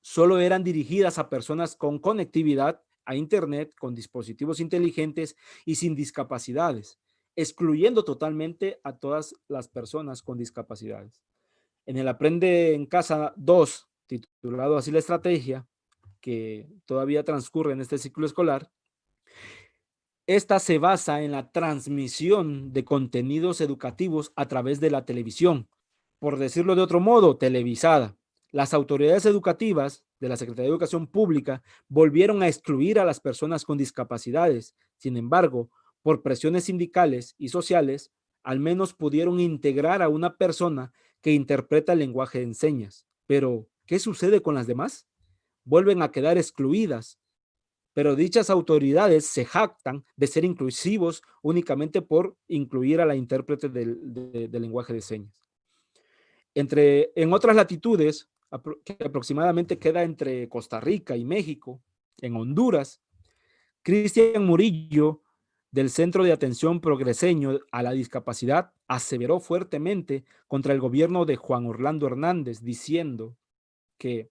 solo eran dirigidas a personas con conectividad a Internet, con dispositivos inteligentes y sin discapacidades, excluyendo totalmente a todas las personas con discapacidades. En el Aprende en Casa 2, titulado así la estrategia, que todavía transcurre en este ciclo escolar, esta se basa en la transmisión de contenidos educativos a través de la televisión, por decirlo de otro modo, televisada. Las autoridades educativas de la Secretaría de Educación Pública volvieron a excluir a las personas con discapacidades. Sin embargo, por presiones sindicales y sociales, al menos pudieron integrar a una persona que interpreta el lenguaje de señas. Pero, ¿qué sucede con las demás? Vuelven a quedar excluidas, pero dichas autoridades se jactan de ser inclusivos únicamente por incluir a la intérprete del lenguaje de señas. En otras latitudes, que aproximadamente queda entre Costa Rica y México, en Honduras, Cristian Murillo, del Centro de Atención Progreseño a la Discapacidad, aseveró fuertemente contra el gobierno de Juan Orlando Hernández, diciendo que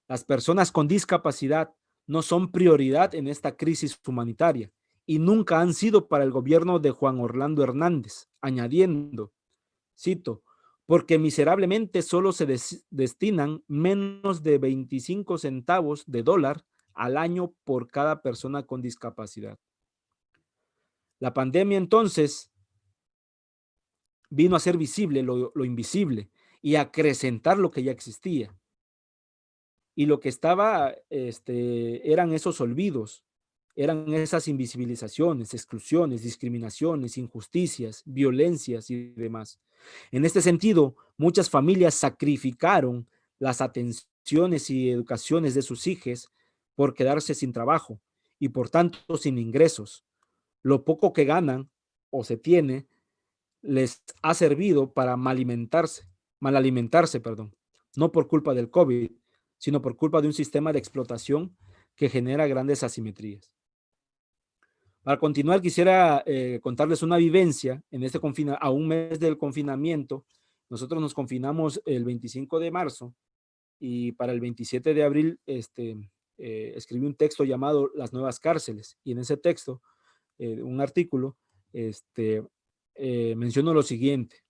las personas con discapacidad no son prioridad en esta crisis humanitaria y nunca han sido para el gobierno de Juan Orlando Hernández, añadiendo, cito, porque miserablemente solo se destinan menos de 25 centavos de dólar al año por cada persona con discapacidad. La pandemia entonces vino a hacer visible lo invisible y a acrecentar lo que ya existía. Y lo que estaba, eran esos olvidos, eran esas invisibilizaciones, exclusiones, discriminaciones, injusticias, violencias y demás. En este sentido, muchas familias sacrificaron las atenciones y educaciones de sus hijos por quedarse sin trabajo y por tanto sin ingresos. Lo poco que ganan o se tiene les ha servido para malalimentarse, perdón, no por culpa del COVID, sino por culpa de un sistema de explotación que genera grandes asimetrías. Para continuar, quisiera contarles una vivencia en este a un mes del confinamiento. Nosotros nos confinamos el 25 de marzo y para el 27 de abril escribí un texto llamado Las nuevas cárceles, y en ese texto, un artículo, menciono lo siguiente.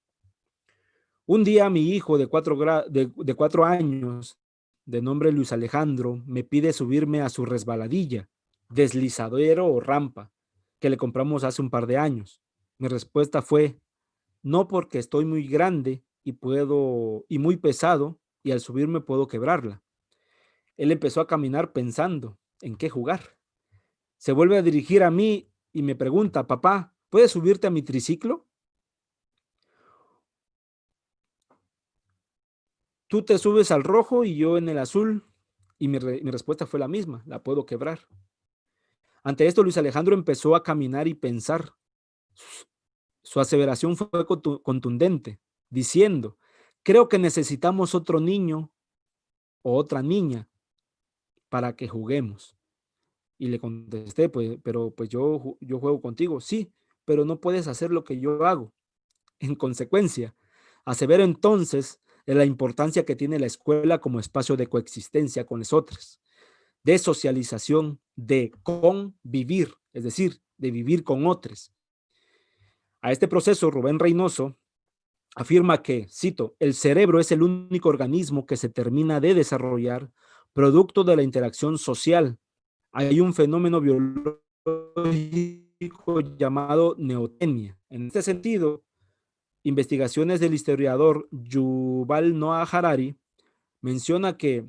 Un día mi hijo de 4 años, de nombre Luis Alejandro, me pide subirme a su resbaladilla, deslizadero o rampa, que le compramos hace un par de años. Mi respuesta fue, no, porque estoy muy grande y muy pesado, y al subirme puedo quebrarla. Él empezó a caminar pensando en qué jugar. Se vuelve a dirigir a mí y me pregunta, papá, ¿puedes subirte a mi triciclo? Tú te subes al rojo y yo en el azul. Y mi respuesta fue la misma, la puedo quebrar. Ante esto, Luis Alejandro empezó a caminar y pensar. Su aseveración fue contundente, diciendo, creo que necesitamos otro niño o otra niña para que juguemos. Y le contesté, pero yo juego contigo. Sí, pero no puedes hacer lo que yo hago. En consecuencia, asevero entonces de la importancia que tiene la escuela como espacio de coexistencia con los otros, de socialización, de convivir, es decir, de vivir con otros. A este proceso, Rubén Reynoso afirma que, cito, el cerebro es el único organismo que se termina de desarrollar producto de la interacción social. Hay un fenómeno biológico llamado neotenia. En este sentido, investigaciones del historiador Yuval Noah Harari menciona que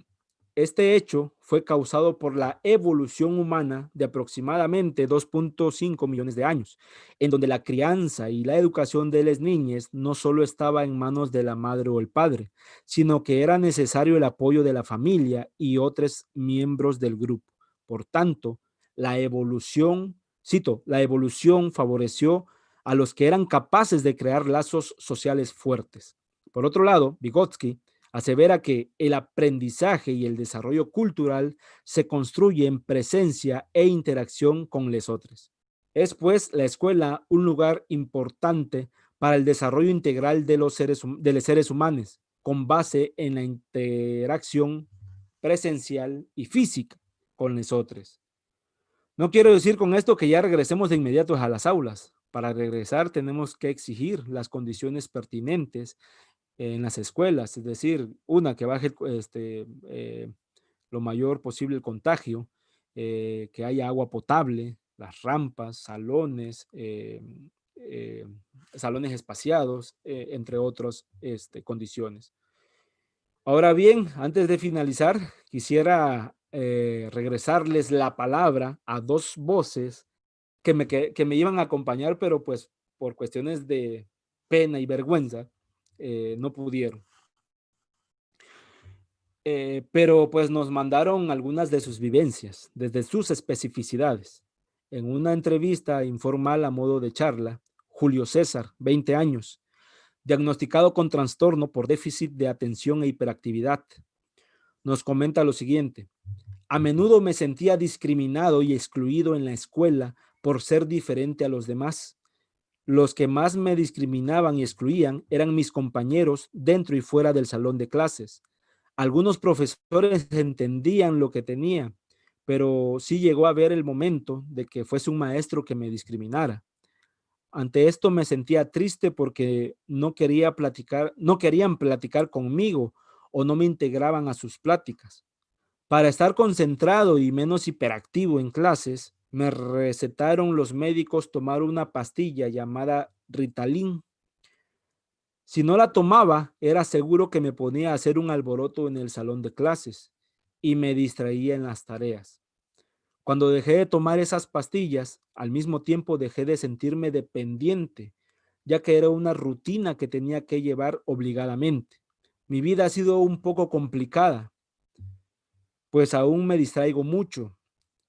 este hecho fue causado por la evolución humana de aproximadamente 2.5 millones de años, en donde la crianza y la educación de las niñas no solo estaba en manos de la madre o el padre, sino que era necesario el apoyo de la familia y otros miembros del grupo. Por tanto, la evolución, cito, la evolución favoreció a los que eran capaces de crear lazos sociales fuertes. Por otro lado, Vygotsky asevera que el aprendizaje y el desarrollo cultural se construye en presencia e interacción con los otros. Es pues la escuela un lugar importante para el desarrollo integral de los seres humanos, con base en la interacción presencial y física con los otros. No quiero decir con esto que ya regresemos de inmediato a las aulas. Para regresar tenemos que exigir las condiciones pertinentes en las escuelas, es decir, que baje lo mayor posible el contagio, que haya agua potable, las rampas, salones, salones espaciados, entre otras condiciones. Ahora bien, antes de finalizar, quisiera regresarles la palabra a dos voces que me iban a acompañar, pero pues por cuestiones de pena y vergüenza, no pudieron. Pero pues nos mandaron algunas de sus vivencias, desde sus especificidades. En una entrevista informal a modo de charla, Julio César, 20 años, diagnosticado con trastorno por déficit de atención e hiperactividad, nos comenta lo siguiente. A menudo me sentía discriminado y excluido en la escuela por ser diferente a los demás. Los que más me discriminaban y excluían eran mis compañeros dentro y fuera del salón de clases. Algunos profesores entendían lo que tenía, pero sí llegó a haber el momento de que fuese un maestro que me discriminara. Ante esto me sentía triste porque no querían platicar conmigo o no me integraban a sus pláticas. Para estar concentrado y menos hiperactivo en clases, me recetaron los médicos tomar una pastilla llamada Ritalin. Si no la tomaba, era seguro que me ponía a hacer un alboroto en el salón de clases y me distraía en las tareas. Cuando dejé de tomar esas pastillas, al mismo tiempo dejé de sentirme dependiente, ya que era una rutina que tenía que llevar obligadamente. Mi vida ha sido un poco complicada, pues aún me distraigo mucho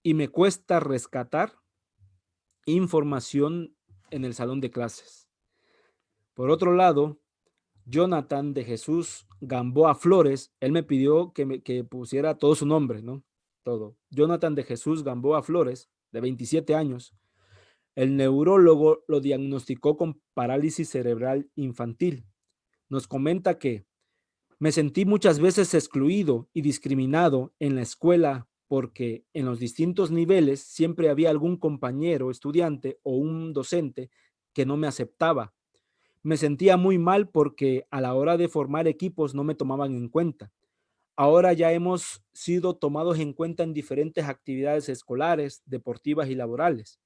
y me cuesta rescatar información en el salón de clases. Por otro lado, Jonathan de Jesús Gamboa Flores, él me pidió que pusiera todo su nombre, ¿no? Todo. Jonathan de Jesús Gamboa Flores, de 27 años. El neurólogo lo diagnosticó con parálisis cerebral infantil. Nos comenta que me sentí muchas veces excluido y discriminado en la escuela porque en los distintos niveles siempre había algún compañero, estudiante o un docente que no me aceptaba. Me sentía muy mal porque a la hora de formar equipos no me tomaban en cuenta. Ahora ya hemos sido tomados en cuenta en diferentes actividades escolares, deportivas y laborales.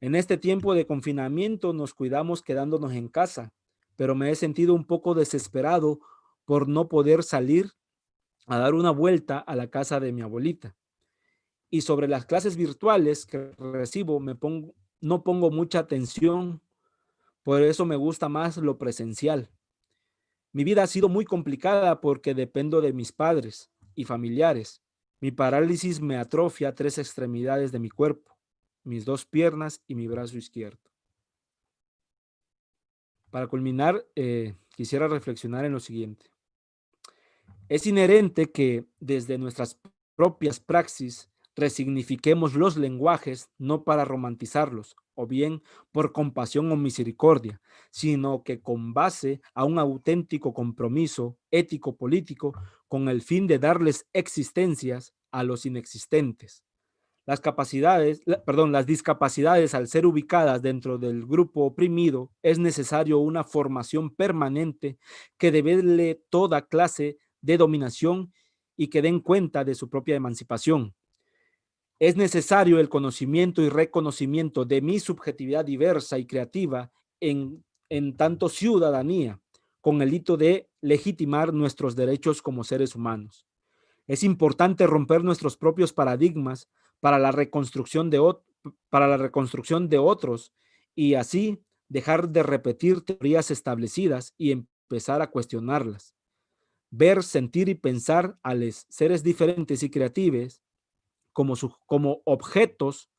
En este tiempo de confinamiento nos cuidamos quedándonos en casa, pero me he sentido un poco desesperado por no poder salir a dar una vuelta a la casa de mi abuelita. Y sobre las clases virtuales que recibo, no pongo mucha atención, por eso me gusta más lo presencial. Mi vida ha sido muy complicada porque dependo de mis padres y familiares. Mi parálisis me atrofia 3 extremidades de mi cuerpo, mis 2 piernas y mi brazo izquierdo. Para culminar, quisiera reflexionar en lo siguiente. Es inherente que desde nuestras propias praxis resignifiquemos los lenguajes no para romantizarlos o bien por compasión o misericordia, sino que con base a un auténtico compromiso ético-político con el fin de darles existencias a los inexistentes. Las discapacidades, al ser ubicadas dentro del grupo oprimido, es necesario una formación permanente que devele toda clase de dominación y que den cuenta de su propia emancipación. Es necesario el conocimiento y reconocimiento de mi subjetividad diversa y creativa en tanto ciudadanía, con el hito de legitimar nuestros derechos como seres humanos. Es importante romper nuestros propios paradigmas para la reconstrucción de otros y así dejar de repetir teorías establecidas y empezar a cuestionarlas. Ver, sentir y pensar a los seres diferentes y creativos como objetos,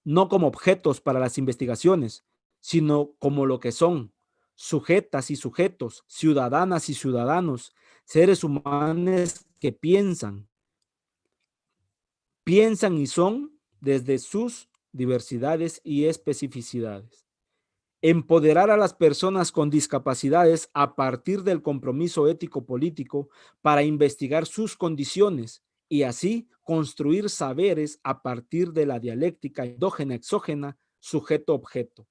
no como objetos para las investigaciones, sino como lo que son, sujetas y sujetos, ciudadanas y ciudadanos, seres humanos que piensan y son desde sus diversidades y especificidades. Empoderar a las personas con discapacidades a partir del compromiso ético-político para investigar sus condiciones y así construir saberes a partir de la dialéctica endógena-exógena, sujeto-objeto.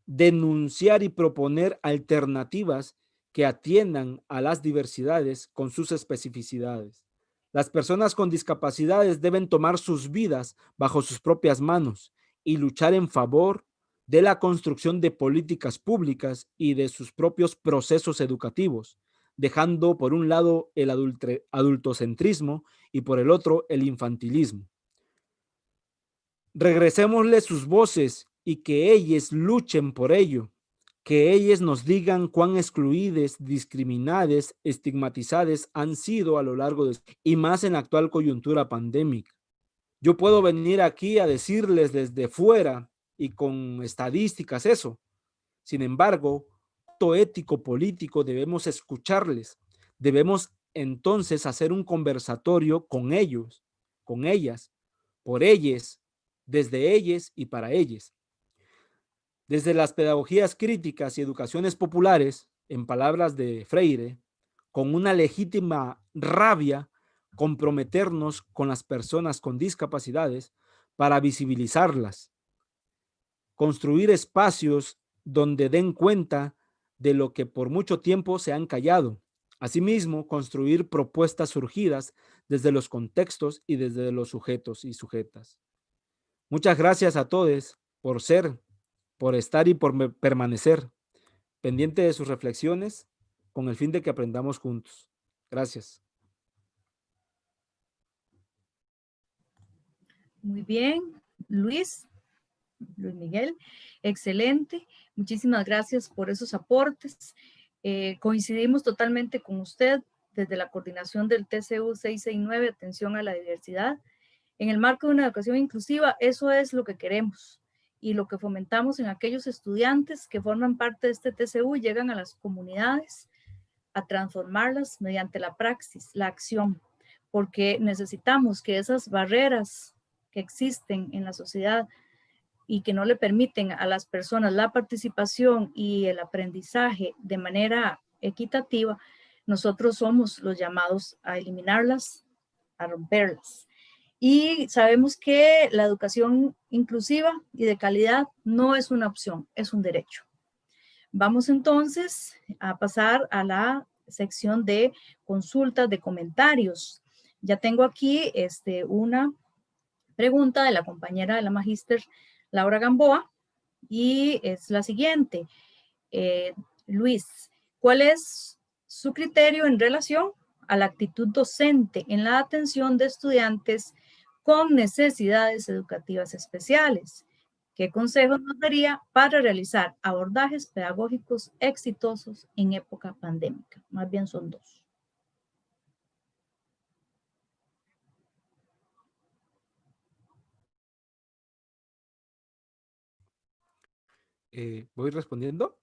Denunciar y proponer alternativas que atiendan a las diversidades con sus especificidades. Las personas con discapacidades deben tomar sus vidas bajo sus propias manos y luchar en favor de la construcción de políticas públicas y de sus propios procesos educativos, dejando por un lado el adultocentrismo y por el otro el infantilismo. Regresémosle sus voces y que ellos luchen por ello, que ellos nos digan cuán excluidas, discriminadas, estigmatizadas han sido a lo largo de y más en la actual coyuntura pandémica. Yo puedo venir aquí a decirles desde fuera y con estadísticas eso. Sin embargo, acto ético político debemos escucharles. Debemos entonces hacer un conversatorio con ellos, con ellas, por ellas, desde ellas y para ellas. Desde las pedagogías críticas y educaciones populares, en palabras de Freire, con una legítima rabia, comprometernos con las personas con discapacidades para visibilizarlas, construir espacios donde den cuenta de lo que por mucho tiempo se han callado, Asimismo, construir propuestas surgidas desde los contextos y desde los sujetos y sujetas. Muchas gracias a todos por ser, por estar y por permanecer pendiente de sus reflexiones con el fin de que aprendamos juntos. Gracias. Muy bien, Luis Miguel, excelente. Muchísimas gracias por esos aportes. Coincidimos totalmente con usted desde la coordinación del TCU 669, atención a la diversidad. En el marco de una educación inclusiva, eso es lo que queremos y lo que fomentamos en aquellos estudiantes que forman parte de este TCU y llegan a las comunidades a transformarlas mediante la praxis, la acción, porque necesitamos que esas barreras que existen en la sociedad y que no le permiten a las personas la participación y el aprendizaje de manera equitativa, nosotros somos los llamados a eliminarlas, a romperlas. Y sabemos que la educación inclusiva y de calidad no es una opción, es un derecho. Vamos entonces a pasar a la sección de consultas, de comentarios. Ya tengo aquí una pregunta de la compañera de la magíster Laura Gamboa y es la siguiente. Luis, ¿cuál es su criterio en relación a la actitud docente en la atención de estudiantes con necesidades educativas especiales? ¿Qué consejos nos daría para realizar abordajes pedagógicos exitosos en época pandémica? Más bien son dos. ¿Voy respondiendo?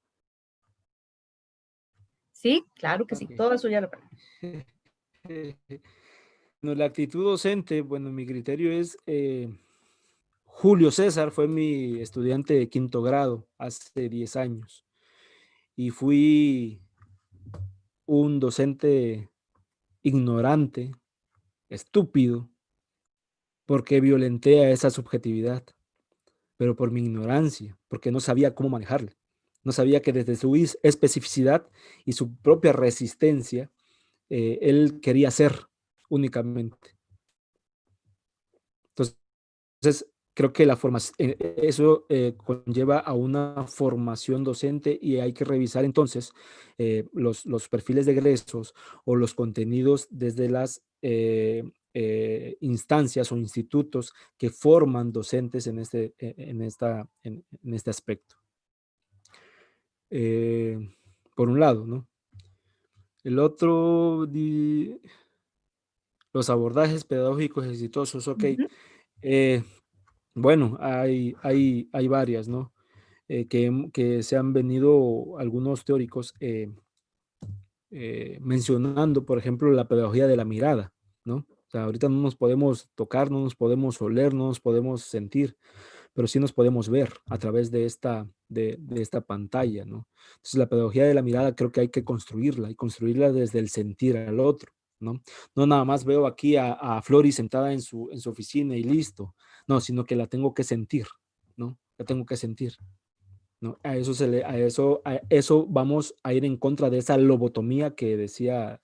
Sí, claro que sí, Ok. todo eso ya lo... No, la actitud docente, bueno, mi criterio es, Julio César fue mi estudiante de quinto grado hace 10 años y fui un docente ignorante, estúpido, porque violenté a esa subjetividad, pero por mi ignorancia, porque no sabía cómo manejarla. No sabía que desde su especificidad y su propia resistencia, él quería ser únicamente. Entonces, creo que la formación, eso conlleva a una formación docente y hay que revisar entonces los perfiles de egresos o los contenidos desde las instancias o institutos que forman docentes en este aspecto. Por un lado, ¿no? El otro, los abordajes pedagógicos exitosos, ok. Bueno, hay varias, ¿no? Que se han venido algunos teóricos mencionando, por ejemplo, la pedagogía de la mirada, ¿no? O sea, ahorita no nos podemos tocar, no nos podemos oler, no nos podemos sentir, pero sí nos podemos ver a través de esta pantalla, ¿no? Entonces, la pedagogía de la mirada creo que hay que construirla y construirla desde el sentir al otro, ¿no? No nada más veo aquí a Flori sentada en su oficina y listo, no, sino que la tengo que sentir, ¿no? La tengo que sentir, ¿no? A eso vamos a ir en contra de esa lobotomía que decía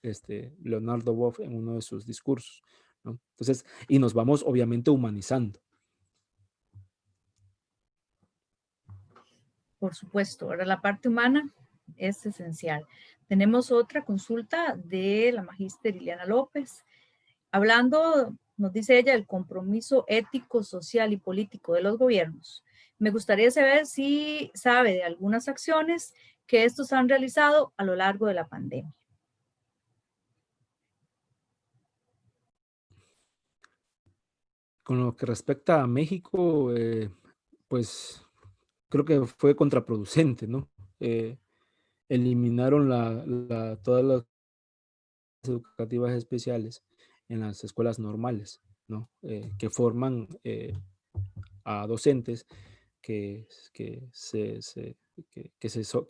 Leonardo Boff en uno de sus discursos, ¿no? Entonces, y nos vamos obviamente humanizando. Por supuesto, ahora la parte humana es esencial. Tenemos otra consulta de la magíster Ileana López. Hablando, nos dice ella, del compromiso ético, social y político de los gobiernos. Me gustaría saber si sabe de algunas acciones que estos han realizado a lo largo de la pandemia. Con lo que respecta a México, pues creo que fue contraproducente, ¿no? Eliminaron todas las educativas especiales en las escuelas normales, ¿no? Que forman a docentes que, que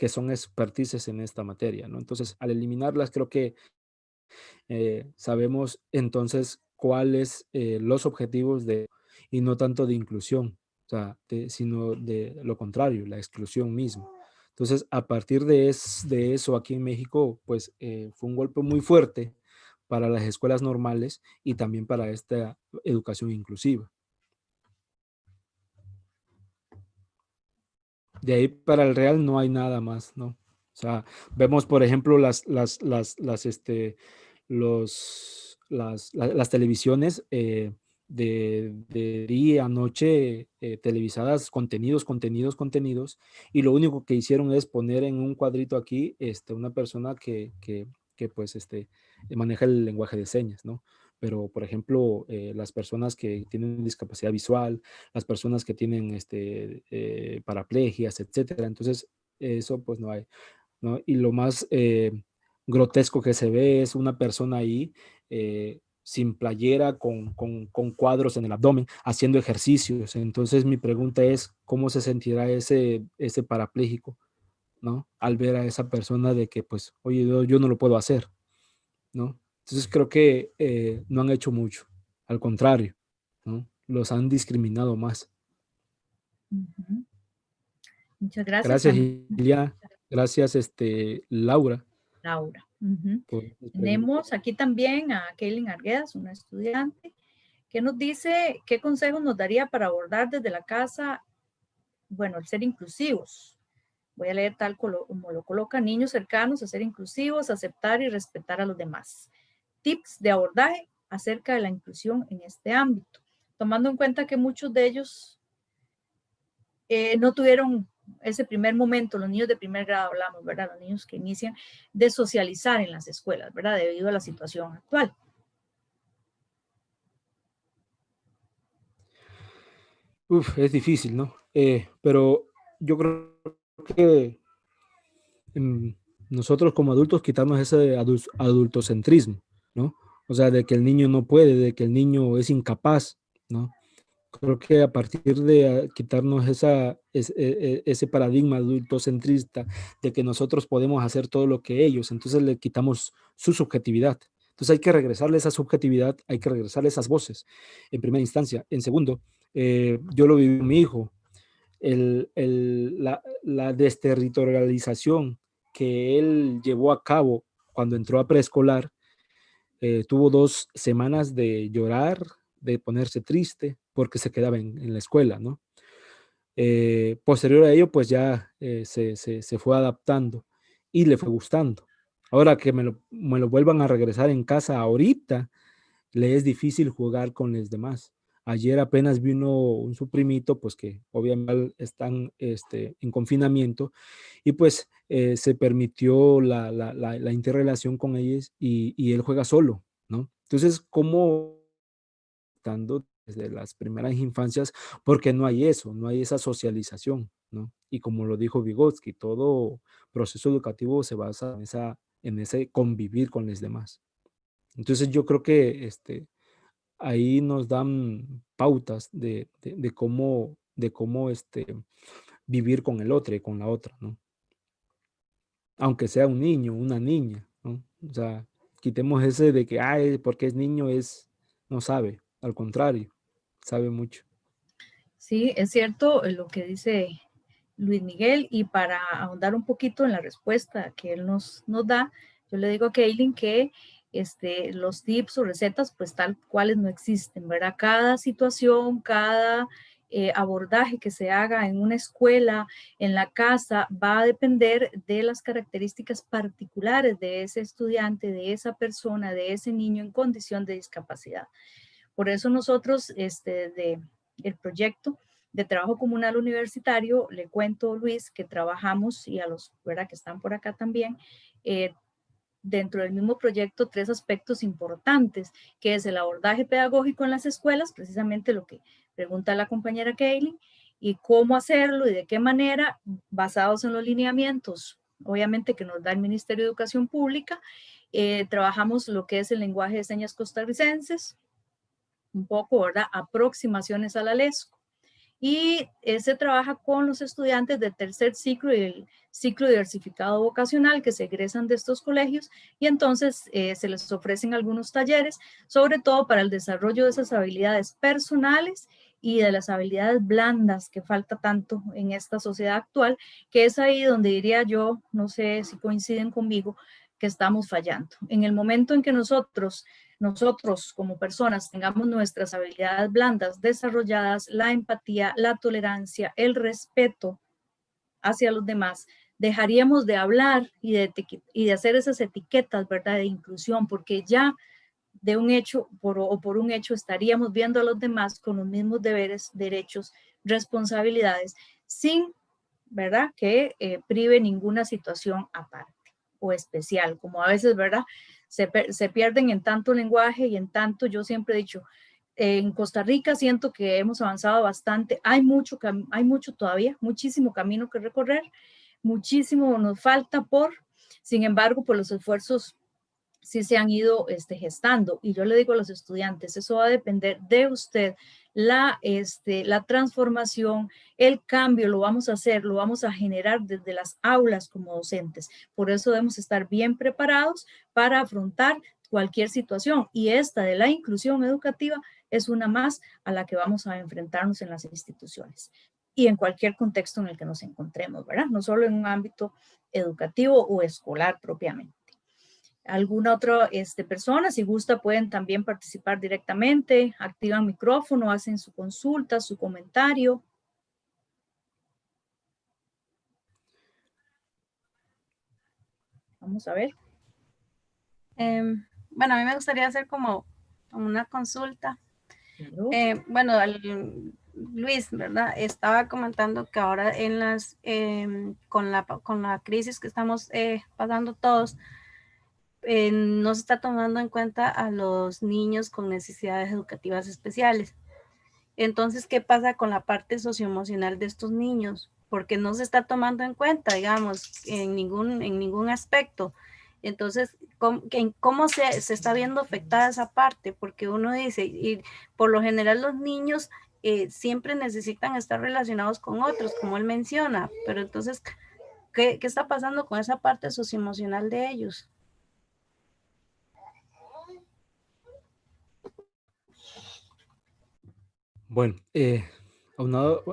son expertices en esta materia, ¿no? Entonces, al eliminarlas, creo que sabemos entonces cuáles los objetivos y no tanto de inclusión, o sea, sino de lo contrario, la exclusión misma. Entonces, a partir de eso aquí en México, pues fue un golpe muy fuerte para las escuelas normales y también para esta educación inclusiva. De ahí para el real no hay nada más, ¿no? O sea, vemos, por ejemplo, las televisiones de día, noche, televisadas, contenidos, y lo único que hicieron es poner en un cuadrito aquí una persona que pues maneja el lenguaje de señas, ¿no? Pero, por ejemplo, las personas que tienen discapacidad visual, las personas que tienen paraplegias, etcétera. Entonces, eso pues no hay, ¿no? Y lo más grotesco que se ve es una persona ahí sin playera, con cuadros en el abdomen, haciendo ejercicios. Entonces, mi pregunta es, ¿cómo se sentirá ese parapléjico, ¿no? Al ver a esa persona de que, pues, oye, yo no lo puedo hacer, ¿no? Entonces, creo que no han hecho mucho. Al contrario, ¿no? Los han discriminado más. Ujú. Muchas gracias, Gracias, Ilia. Gracias, Laura, Laura. Ujú. por tus preguntas. Tenemos aquí también a Kaylin Arguedas, una estudiante, que nos dice qué consejos nos daría para abordar desde la casa, bueno, el ser inclusivos. Voy a leer tal como lo coloca: niños cercanos a ser inclusivos, aceptar y respetar a los demás. Tips de abordaje acerca de la inclusión en este ámbito, tomando en cuenta que muchos de ellos no tuvieron ese primer momento, los niños de primer grado hablamos, ¿verdad? Los niños que inician de socializar en las escuelas, ¿verdad? Debido a la situación actual. Uf, es difícil, ¿no? Pero yo creo que mm, nosotros como adultos quitarnos ese adultocentrismo, ¿no? O sea, de que el niño no puede, de que el niño es incapaz, ¿no? Creo que a partir de quitarnos ese paradigma adultocentrista de que nosotros podemos hacer todo lo que ellos, entonces le quitamos su subjetividad. Entonces hay que regresarle esa subjetividad, hay que regresarle esas voces en primera instancia. En segundo, yo lo viví con mi hijo, la desterritorialización que él llevó a cabo cuando entró a preescolar, tuvo 2 semanas de llorar, de ponerse triste, porque se quedaba en la escuela, ¿no? Posterior a ello, pues ya se fue adaptando y le fue gustando. Ahora que me lo vuelvan a regresar en casa ahorita, le es difícil jugar con los demás. Ayer apenas vino su primito, pues que obviamente están en confinamiento, y pues se permitió la interrelación con ellos y él juega solo, ¿no? Entonces, ¿cómo estando desde las primeras infancias? Porque no hay eso, no hay esa socialización, ¿no? Y como lo dijo Vygotsky, todo proceso educativo se basa en ese convivir con los demás. Entonces, yo creo que ahí nos dan pautas de cómo vivir con el otro y con la otra, ¿no? Aunque sea un niño, una niña, ¿no? O sea, quitemos ese de que, ay, porque es niño no sabe, al contrario, sabe mucho. Sí, es cierto lo que dice Luis Miguel, y para ahondar un poquito en la respuesta que él nos da, yo le digo a Kaylin que los tips o recetas pues tal cuales no existen, ¿verdad? Cada situación, cada abordaje que se haga en una escuela, en la casa, va a depender de las características particulares de ese estudiante, de esa persona, de ese niño en condición de discapacidad. Por eso nosotros, el proyecto de trabajo comunal universitario, le cuento, Luis, que trabajamos, y a los, ¿verdad?, que están por acá también, dentro del mismo proyecto, 3 aspectos importantes, que es el abordaje pedagógico en las escuelas, precisamente lo que pregunta la compañera Kaylin, y cómo hacerlo y de qué manera, basados en los lineamientos, obviamente, que nos da el Ministerio de Educación Pública. Trabajamos lo que es el lenguaje de señas costarricenses, un poco, ¿verdad?, aproximaciones a la LESCO. Y se trabaja con los estudiantes del tercer ciclo y el ciclo diversificado vocacional que se egresan de estos colegios, y entonces se les ofrecen algunos talleres, sobre todo para el desarrollo de esas habilidades personales y de las habilidades blandas que falta tanto en esta sociedad actual, que es ahí donde diría yo, no sé si coinciden conmigo, que estamos fallando. En el momento en que nosotros como personas tengamos nuestras habilidades blandas desarrolladas, la empatía, la tolerancia, el respeto hacia los demás, dejaríamos de hablar y de hacer esas etiquetas, ¿verdad?, de inclusión, porque ya de un hecho por un hecho estaríamos viendo a los demás con los mismos deberes, derechos, responsabilidades, sin, ¿verdad?, que prive ninguna situación aparte o especial, como a veces, ¿verdad?, se pierden en tanto lenguaje y en tanto, yo siempre he dicho, en Costa Rica siento que hemos avanzado bastante, hay mucho todavía, muchísimo camino que recorrer, muchísimo nos falta sin embargo, por los esfuerzos sí se han ido gestando. Y yo le digo a los estudiantes, eso va a depender de usted, la transformación, el cambio lo vamos a hacer, lo vamos a generar desde las aulas como docentes. Por eso debemos estar bien preparados para afrontar cualquier situación. Y esta de la inclusión educativa es una más a la que vamos a enfrentarnos en las instituciones y en cualquier contexto en el que nos encontremos, ¿verdad? No solo en un ámbito educativo o escolar propiamente. Alguna otra persona, si gusta, pueden también participar directamente, activan micrófono, hacen su consulta, su comentario. Vamos a ver. Bueno, a mí me gustaría hacer como una consulta. Claro. Bueno, Luis, ¿verdad? Estaba comentando que ahora con la crisis que estamos pasando todos, no se está tomando en cuenta a los niños con necesidades educativas especiales. Entonces, ¿qué pasa con la parte socioemocional de estos niños? Porque no se está tomando en cuenta, digamos, en ningún aspecto. Entonces, ¿cómo se está viendo afectada esa parte? Porque uno dice, y por lo general los niños siempre necesitan estar relacionados con otros, como él menciona, pero entonces, ¿qué está pasando con esa parte socioemocional de ellos? Bueno,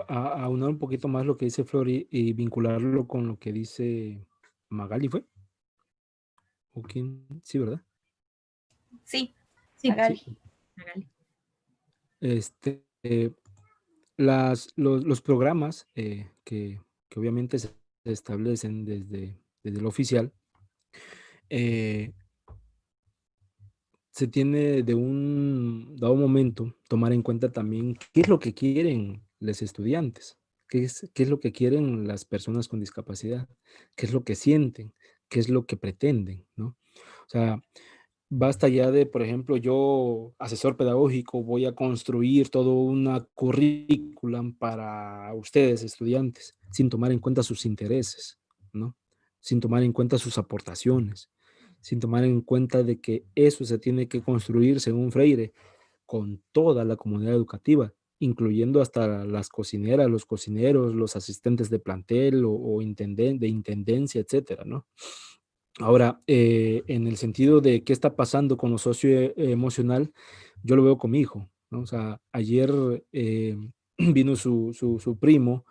aunar un poquito más lo que dice Flor y vincularlo con lo que dice Magali, ¿fue? ¿O quién? Sí, ¿verdad? Sí, Sí, Magali. sí. Magali. Los programas que obviamente se establecen desde lo oficial, se tiene de un dado momento tomar en cuenta también qué es lo que quieren los estudiantes, qué es lo que quieren las personas con discapacidad, qué es lo que sienten, qué es lo que pretenden, ¿no? O sea, basta ya de, por ejemplo, yo, asesor pedagógico, voy a construir todo una currículum para ustedes, estudiantes, sin tomar en cuenta sus intereses, ¿no? Sin tomar en cuenta sus aportaciones, sin tomar en cuenta de que eso se tiene que construir, según Freire, con toda la comunidad educativa, incluyendo hasta las cocineras, los cocineros, los asistentes de plantel o de intendencia, etcétera, ¿no? Ahora, en el sentido de qué está pasando con lo socioemocional, yo lo veo con mi hijo, ¿no? O sea, ayer vino su primo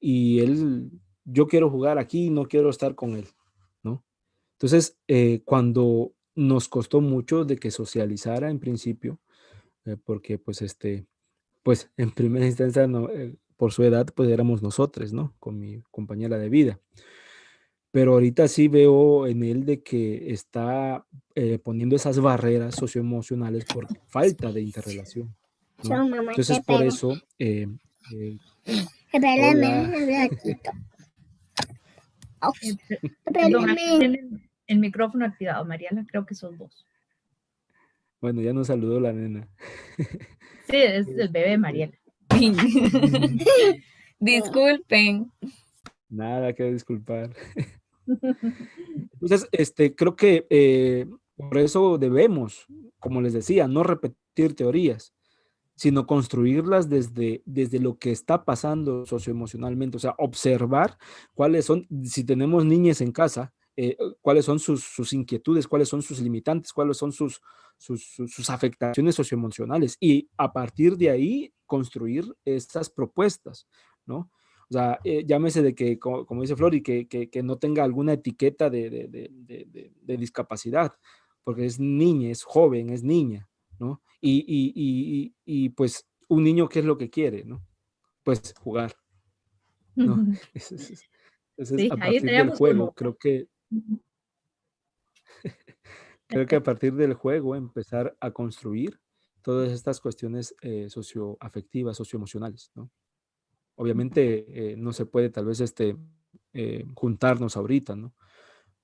y él, yo quiero jugar aquí, no quiero estar con él, ¿no? Entonces, cuando nos costó mucho de que socializara en principio, porque pues en primera instancia, por su edad, pues éramos nosotros, ¿no? Con mi compañera de vida. Pero ahorita sí veo en él de que está poniendo esas barreras socioemocionales por falta de interrelación, ¿no? Entonces, por eso, hola. Perdón, aquí tienen el micrófono activado, Mariana, creo que son dos. Bueno, ya nos saludó la nena. Sí, es el bebé Mariela. Disculpen. Nada que disculpar. Entonces, creo que por eso debemos, como les decía, no repetir teorías, sino construirlas desde lo que está pasando socioemocionalmente, o sea, observar cuáles son, si tenemos niñas en casa, cuáles son sus inquietudes, cuáles son sus limitantes, cuáles son sus afectaciones socioemocionales, y a partir de ahí construir estas propuestas, ¿no? O sea, llámese de que, como dice Flori, que no tenga alguna etiqueta de discapacidad, porque es niña, es joven, es niña, ¿no? Y pues un niño, ¿qué es lo que quiere, no? Pues jugar, ¿no? Ese es Sí, a ahí partir del teníamos juego. uno. Creo que a partir del juego empezar a construir todas estas cuestiones socioafectivas, socioemocionales, ¿no? Obviamente no se puede tal vez juntarnos ahorita, ¿no?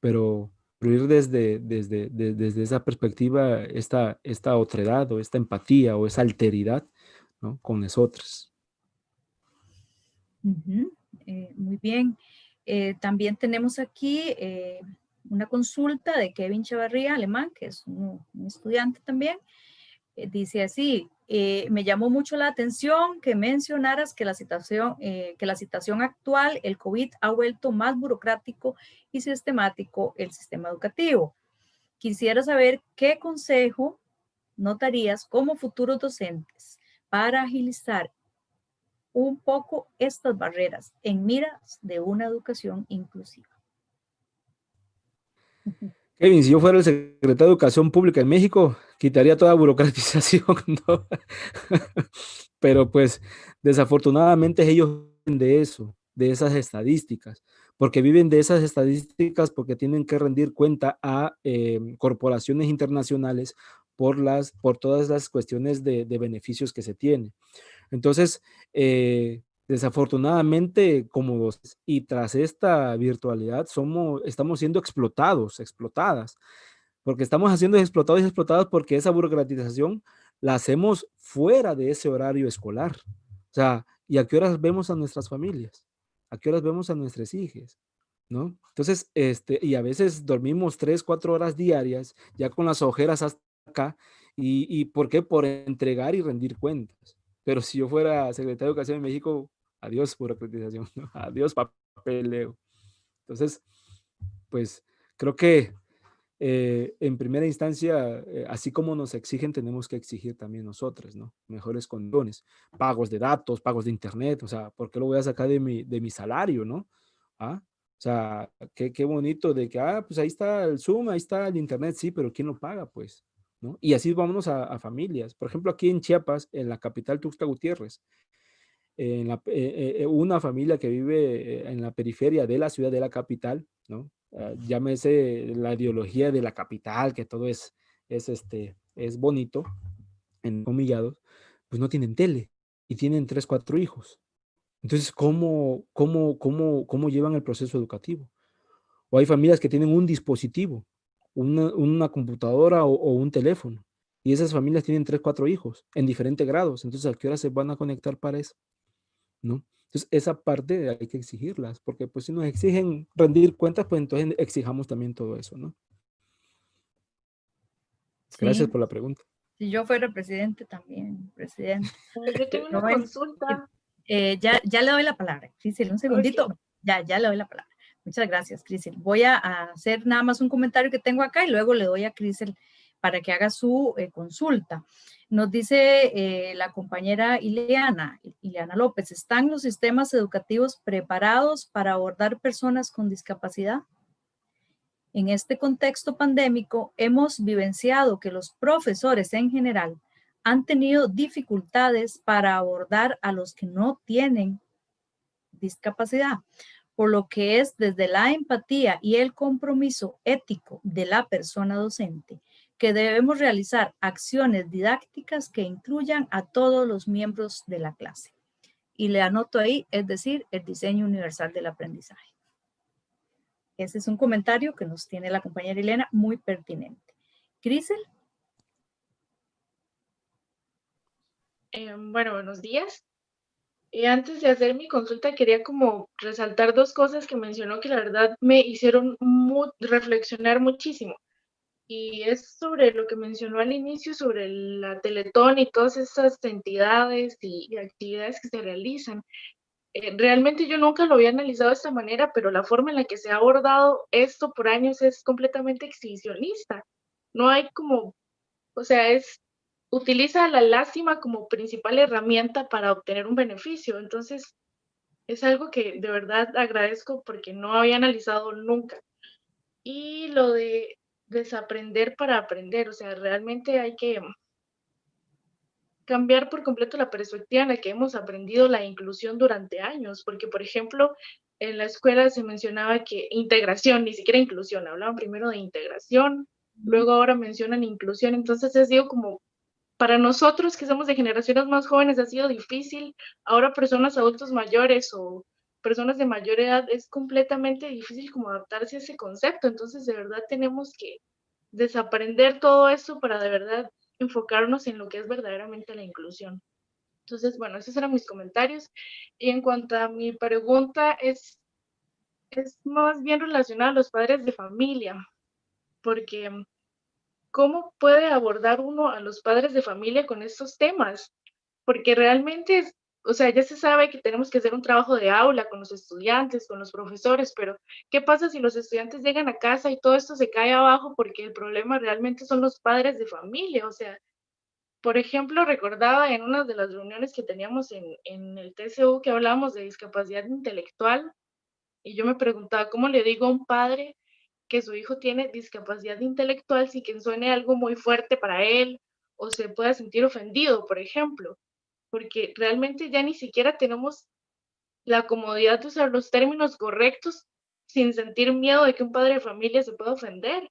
Pero ir desde esa perspectiva, esta otredad o esta empatía o esa alteridad, ¿no? Con nosotros. Muy bien. También tenemos aquí una consulta de Kevin Chavarría, alemán, que es un estudiante también. Dice así, me llamó mucho la atención que mencionaras que la situación actual, el COVID, ha vuelto más burocrático y sistemático el sistema educativo. Quisiera saber qué consejo notarías como futuros docentes para agilizar un poco estas barreras en miras de una educación inclusiva. Kevin, si yo fuera el secretario de Educación Pública en México, quitaría toda burocratización, ¿no? Pero pues desafortunadamente ellos viven de eso, de esas estadísticas, porque viven de esas estadísticas porque tienen que rendir cuenta a corporaciones internacionales por todas las cuestiones de beneficios que se tienen. Entonces, desafortunadamente, y tras esta virtualidad, estamos siendo explotadas, porque estamos siendo explotados y explotadas porque esa burocratización la hacemos fuera de ese horario escolar. O sea, ¿y a qué horas vemos a nuestras familias? ¿A qué horas vemos a nuestras hijas? ¿No? Entonces, y a veces dormimos 3, 4 horas diarias, ya con las ojeras hasta acá, ¿y por qué? Por entregar y rendir cuentas. Pero si yo fuera secretario de Educación en México, adiós burocratización, ¿no? Adiós papeleo. Entonces, pues creo que en primera instancia, así como nos exigen, tenemos que exigir también nosotros, ¿no? Mejores condiciones, pagos de datos, pagos de internet, o sea, ¿por qué lo voy a sacar de mi salario, no? ¿Ah? O sea, qué bonito de que, pues ahí está el Zoom, ahí está el internet, sí, pero ¿quién lo paga, pues? ¿No? Y así vámonos a familias. Por ejemplo, aquí en Chiapas, en la capital Tuxtla Gutiérrez, una familia que vive en la periferia de la ciudad de la capital, ¿no? Llámese la ideología de la capital, que todo es bonito, en comillados, pues no tienen tele y tienen 3, 4 hijos. Entonces, ¿cómo llevan el proceso educativo? O hay familias que tienen un dispositivo, una computadora o un teléfono, y esas familias tienen 3, 4 hijos en diferentes grados. Entonces, ¿a qué hora se van a conectar para eso? ¿No? Entonces, esa parte hay que exigirlas, porque pues si nos exigen rendir cuentas, pues entonces exijamos también todo eso, ¿no? Sí, Gracias por la pregunta. si yo fuera presidente también, presidente. Yo tengo una Bueno, consulta. ya le doy la palabra, Crisel, un segundito. Okay. Ya le doy la palabra. Muchas gracias, Crisel. Voy a hacer nada más un comentario que tengo acá y luego le doy a Crisel para que haga su consulta. Nos dice la compañera Ileana López, ¿están los sistemas educativos preparados para abordar personas con discapacidad? En este contexto pandémico, hemos vivenciado que los profesores en general han tenido dificultades para abordar a los que no tienen discapacidad, por lo que es desde la empatía y el compromiso ético de la persona docente que debemos realizar acciones didácticas que incluyan a todos los miembros de la clase. Y le anoto ahí, es decir, el diseño universal del aprendizaje. Ese es un comentario que nos tiene la compañera Elena muy pertinente. Crisel. Bueno, buenos días. Antes de hacer mi consulta, quería como resaltar dos cosas que mencionó que la verdad me hicieron reflexionar muchísimo. Y es sobre lo que mencionó al inicio, sobre la Teletón y todas esas entidades y actividades que se realizan. Realmente yo nunca lo había analizado de esta manera, pero la forma en la que se ha abordado esto por años es completamente exhibicionista. No hay como, o sea, utiliza la lástima como principal herramienta para obtener un beneficio. Entonces, es algo que de verdad agradezco porque no había analizado nunca. Y lo de desaprender para aprender, o sea, realmente hay que cambiar por completo la perspectiva en la que hemos aprendido la inclusión durante años, porque, por ejemplo, en la escuela se mencionaba que integración, ni siquiera inclusión, hablaban primero de integración, luego ahora mencionan inclusión, entonces es digo como, para nosotros que somos de generaciones más jóvenes ha sido difícil, ahora personas adultos mayores o personas de mayor edad es completamente difícil como adaptarse a ese concepto, entonces de verdad tenemos que desaprender todo eso para de verdad enfocarnos en lo que es verdaderamente la inclusión. Entonces, bueno, esos eran mis comentarios. Y en cuanto a mi pregunta, es más bien relacionada a los padres de familia, porque ¿cómo puede abordar uno a los padres de familia con estos temas? Porque realmente o sea, ya se sabe que tenemos que hacer un trabajo de aula con los estudiantes, con los profesores, pero ¿qué pasa si los estudiantes llegan a casa y todo esto se cae abajo porque el problema realmente son los padres de familia? O sea, por ejemplo, recordaba en una de las reuniones que teníamos en el TCU que hablábamos de discapacidad intelectual y yo me preguntaba, ¿cómo le digo a un padre que su hijo tiene discapacidad intelectual sin que suene algo muy fuerte para él o se pueda sentir ofendido, por ejemplo? Porque realmente ya ni siquiera tenemos la comodidad de usar los términos correctos sin sentir miedo de que un padre de familia se pueda ofender.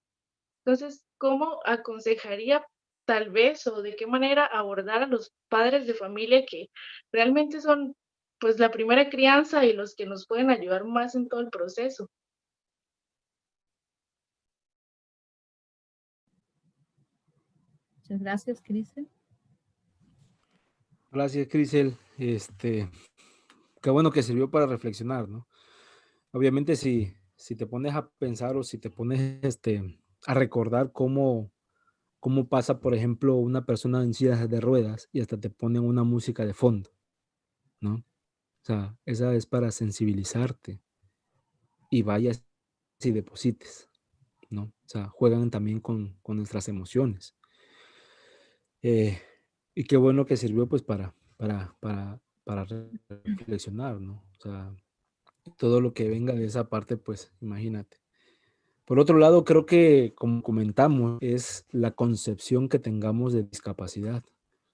Entonces, ¿cómo aconsejaría tal vez o de qué manera abordar a los padres de familia que realmente son pues la primera crianza y los que nos pueden ayudar más en todo el proceso? Muchas gracias, Cristian. Gracias, Crisel. Qué bueno que sirvió para reflexionar, ¿no? Obviamente, si te pones a pensar o si te pones a recordar cómo pasa, por ejemplo, una persona en silla de ruedas y hasta te ponen una música de fondo, ¿no? O sea, esa es para sensibilizarte y vayas y deposites, ¿no? O sea, juegan también con nuestras emociones. Y qué bueno que sirvió pues para reflexionar, ¿no? O sea, todo lo que venga de esa parte, pues imagínate. Por otro lado, creo que, como comentamos, es la concepción que tengamos de discapacidad.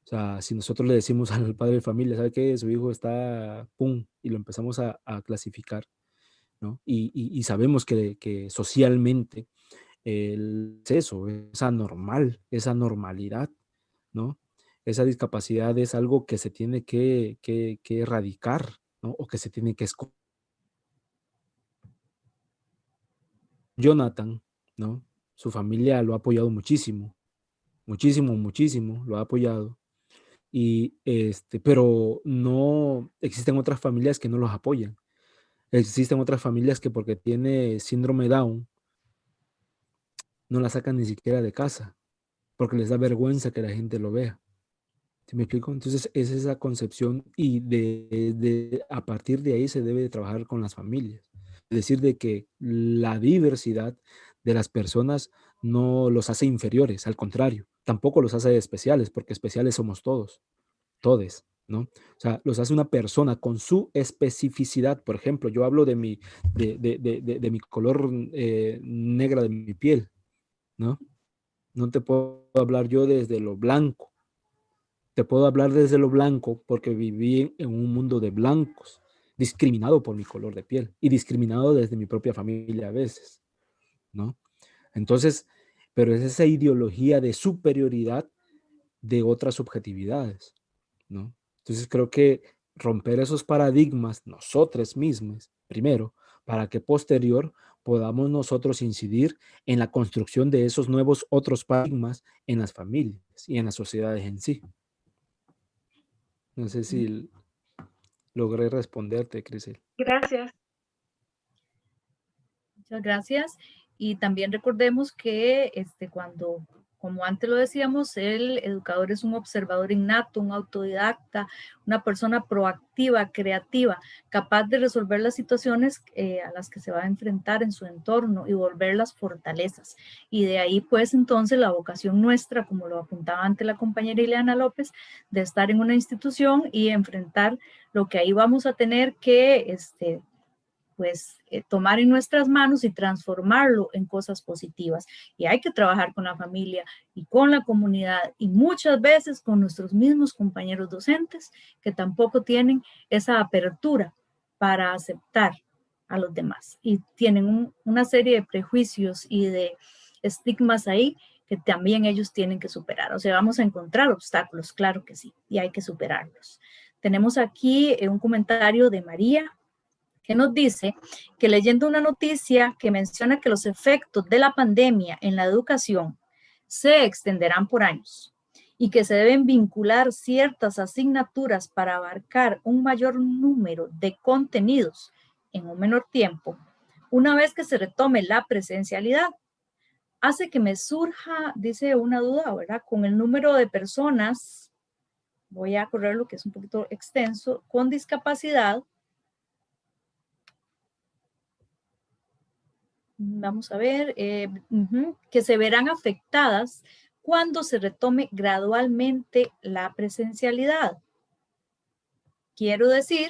O sea, si nosotros le decimos al padre de familia, ¿sabe qué? Su hijo está, pum, y lo empezamos a clasificar, ¿no? Y sabemos que socialmente es eso, es anormal, esa normalidad, ¿no? Esa discapacidad es algo que se tiene que erradicar, ¿no? O que se tiene que esconder. Jonathan, ¿no? Su familia lo ha apoyado muchísimo, muchísimo, muchísimo, lo ha apoyado. Y pero no existen otras familias que no los apoyan. Existen otras familias que porque tiene síndrome Down no la sacan ni siquiera de casa, porque les da vergüenza que la gente lo vea. ¿Sí me explico? Entonces es esa concepción y a partir de ahí se debe de trabajar con las familias. Es decir, de que la diversidad de las personas no los hace inferiores, al contrario, tampoco los hace especiales, porque especiales somos todos, todes, ¿no? O sea, los hace una persona con su especificidad. Por ejemplo, yo hablo de mi color negra de mi piel, ¿no? No te puedo hablar yo desde lo blanco. Te puedo hablar desde lo blanco porque viví en un mundo de blancos, discriminado por mi color de piel y discriminado desde mi propia familia a veces, ¿no? Entonces, pero es esa ideología de superioridad de otras subjetividades, ¿no? Entonces creo que romper esos paradigmas nosotros mismos, primero, para que posterior podamos nosotros incidir en la construcción de esos nuevos otros paradigmas en las familias y en las sociedades en sí. No sé si logré responderte, Crisel. Gracias. Muchas gracias. Y también recordemos que cuando como antes lo decíamos, el educador es un observador innato, un autodidacta, una persona proactiva, creativa, capaz de resolver las situaciones a las que se va a enfrentar en su entorno y volverlas fortalezas. Y de ahí pues entonces la vocación nuestra, como lo apuntaba antes la compañera Ileana López, de estar en una institución y enfrentar lo que ahí vamos a tener que tomar en nuestras manos y transformarlo en cosas positivas. Y hay que trabajar con la familia y con la comunidad y muchas veces con nuestros mismos compañeros docentes que tampoco tienen esa apertura para aceptar a los demás y tienen una serie de prejuicios y de estigmas ahí que también ellos tienen que superar. O sea, vamos a encontrar obstáculos, claro que sí, y hay que superarlos. Tenemos aquí un comentario de María, que nos dice que leyendo una noticia que menciona que los efectos de la pandemia en la educación se extenderán por años y que se deben vincular ciertas asignaturas para abarcar un mayor número de contenidos en un menor tiempo, una vez que se retome la presencialidad, hace que me surja, dice, una duda, ¿verdad? Con el número de personas, voy a correr lo que es un poquito extenso, con discapacidad. Vamos a ver, que se verán afectadas cuando se retome gradualmente la presencialidad. Quiero decir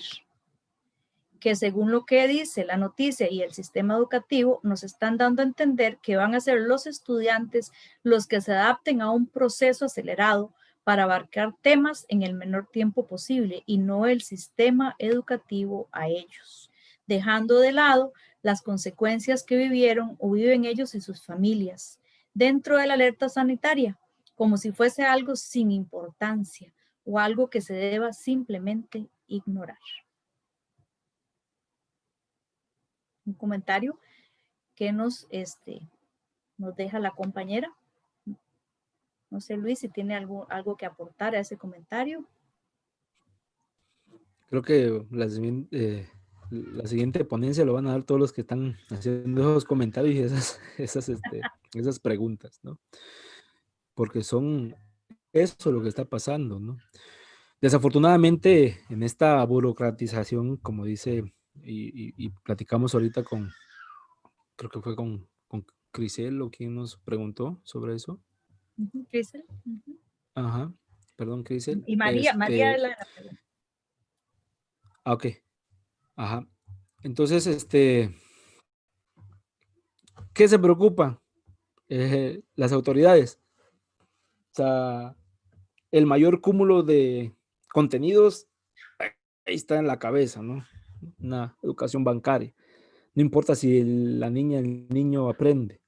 que según lo que dice la noticia y el sistema educativo, nos están dando a entender que van a ser los estudiantes los que se adapten a un proceso acelerado para abarcar temas en el menor tiempo posible y no el sistema educativo a ellos, dejando de lado las consecuencias que vivieron o viven ellos y sus familias dentro de la alerta sanitaria, como si fuese algo sin importancia o algo que se deba simplemente ignorar. Un comentario que nos deja la compañera. No sé, Luis, si tiene algo que aportar a ese comentario. Creo que la siguiente ponencia lo van a dar todos los que están haciendo esos comentarios y esas preguntas, ¿no? Porque son eso lo que está pasando, ¿no? Desafortunadamente, en esta burocratización, como dice, y platicamos ahorita creo que fue con Crisel o quien nos preguntó sobre eso. Crisel. Ajá, perdón, Crisel. Y María de la pregunta. Ok, ajá. Entonces, ¿qué se preocupa? Las autoridades. O sea, el mayor cúmulo de contenidos, ahí está en la cabeza, ¿no? Una educación bancaria. No importa si la niña, el niño aprende.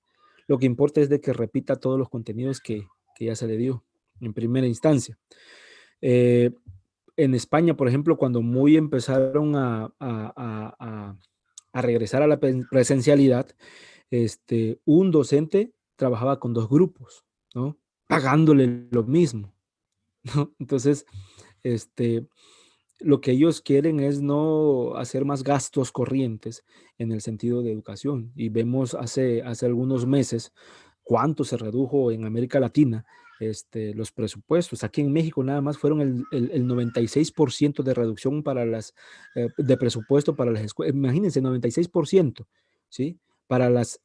Lo que importa es de que repita todos los contenidos que ya se le dio en primera instancia. En España, por ejemplo, cuando muy empezaron a regresar a la presencialidad, un docente trabajaba con 2 grupos, ¿no? Pagándole lo mismo, ¿no? Entonces, lo que ellos quieren es no hacer más gastos corrientes en el sentido de educación. Y vemos hace algunos meses cuánto se redujo en América Latina los presupuestos. Aquí en México nada más fueron el 96% de reducción para de presupuesto para las escuelas. Imagínense, 96%, ¿sí? Para las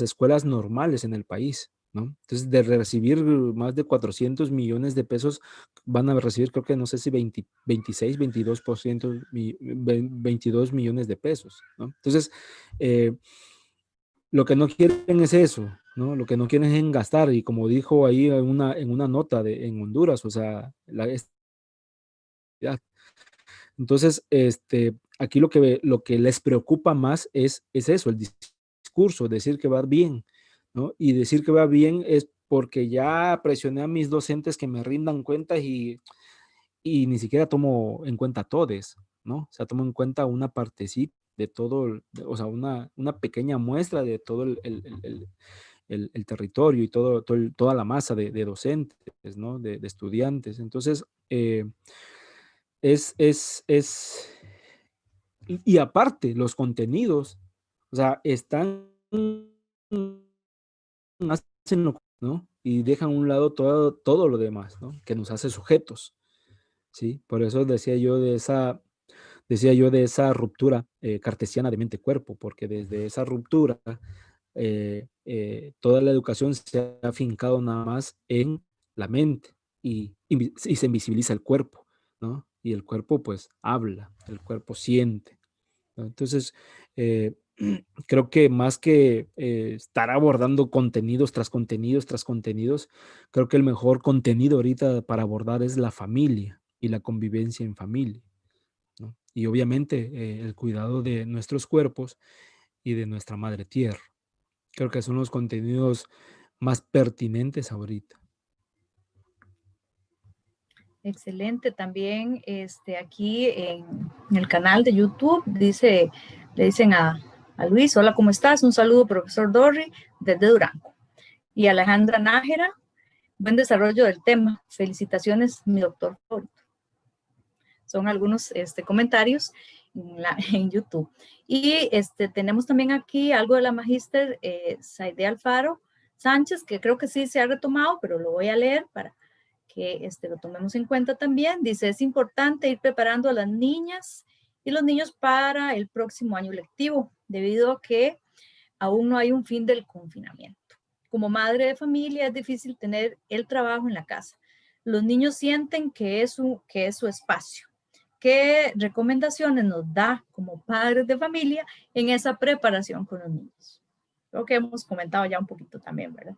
escuelas normales en el país, ¿no? Entonces, de recibir más de 400 millones de pesos, van a recibir, creo que no sé si 26, 22%, 22 millones de pesos, ¿no? Entonces, lo que no quieren es eso, ¿no? Lo que no quieren es gastar, y como dijo ahí en una nota en Honduras, o sea, entonces, aquí lo que les preocupa más es eso, el discurso, decir que va bien, ¿no? Y decir que va bien es porque ya presioné a mis docentes que me rindan cuentas y ni siquiera tomo en cuenta todes, ¿no? O sea, tomo en cuenta una partecita de todo, o sea, una pequeña muestra de todo el territorio y toda la masa de docentes, ¿no? De estudiantes. Entonces, y aparte, los contenidos, o sea, hacen lo ¿no? Y dejan a un lado todo lo demás, ¿no? Que nos hace sujetos, ¿sí? Por eso decía yo de esa ruptura cartesiana de mente-cuerpo, porque desde esa ruptura toda la educación se ha afincado nada más en la mente y se invisibiliza el cuerpo, ¿no? Y el cuerpo pues habla, el cuerpo siente, ¿no? Entonces, eh, creo que más que estar abordando contenidos tras contenidos tras contenidos, creo que el mejor contenido ahorita para abordar es la familia y la convivencia en familia, ¿no? Y obviamente el cuidado de nuestros cuerpos y de nuestra madre tierra. Creo que son los contenidos más pertinentes ahorita. Excelente. También aquí en el canal de YouTube le dicen a Luis, hola, ¿cómo estás? Un saludo, profesor Dorri, desde Durango. Y Alejandra Nájera, buen desarrollo del tema. Felicitaciones, mi doctor favorito. Son algunos comentarios en YouTube. Y tenemos también aquí algo de la magíster Saide Alfaro Sánchez, que creo que sí se ha retomado, pero lo voy a leer para que lo tomemos en cuenta también. Dice, es importante ir preparando a las niñas y los niños para el próximo año lectivo, debido a que aún no hay un fin del confinamiento. Como madre de familia es difícil tener el trabajo en la casa. Los niños sienten que es su espacio. ¿Qué recomendaciones nos da como padres de familia en esa preparación con los niños? Creo que hemos comentado ya un poquito también, ¿verdad?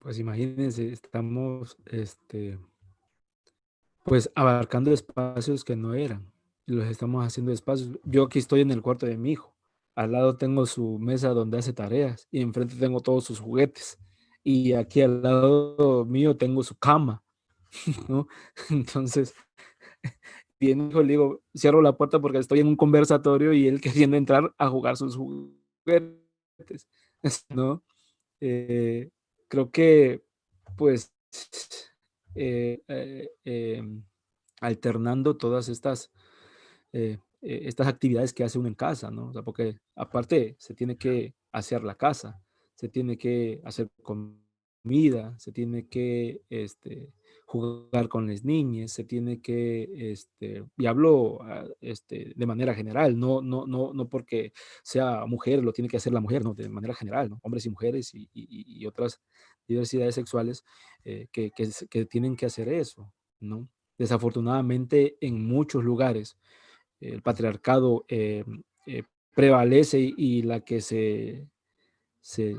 Pues imagínense, estamos pues abarcando espacios que no eran, y los estamos haciendo espacios. Yo aquí estoy en el cuarto de mi hijo, al lado tengo su mesa donde hace tareas y enfrente tengo todos sus juguetes y aquí al lado mío tengo su cama, ¿no? Entonces, bien, hijo, le digo, cierro la puerta porque estoy en un conversatorio y él queriendo entrar a jugar sus juguetes, ¿no? Eh, Creo que, pues, alternando todas estas actividades que hace uno en casa, ¿no? O sea, porque aparte se tiene que hacer la casa, se tiene que hacer comida, se tiene que jugar con las niñas, se tiene que, y hablo de manera general, no porque sea mujer, lo tiene que hacer la mujer, no, de manera general, ¿no? Hombres y mujeres y otras diversidades sexuales que tienen que hacer eso, ¿no? Desafortunadamente, en muchos lugares, el patriarcado prevalece y la que se, se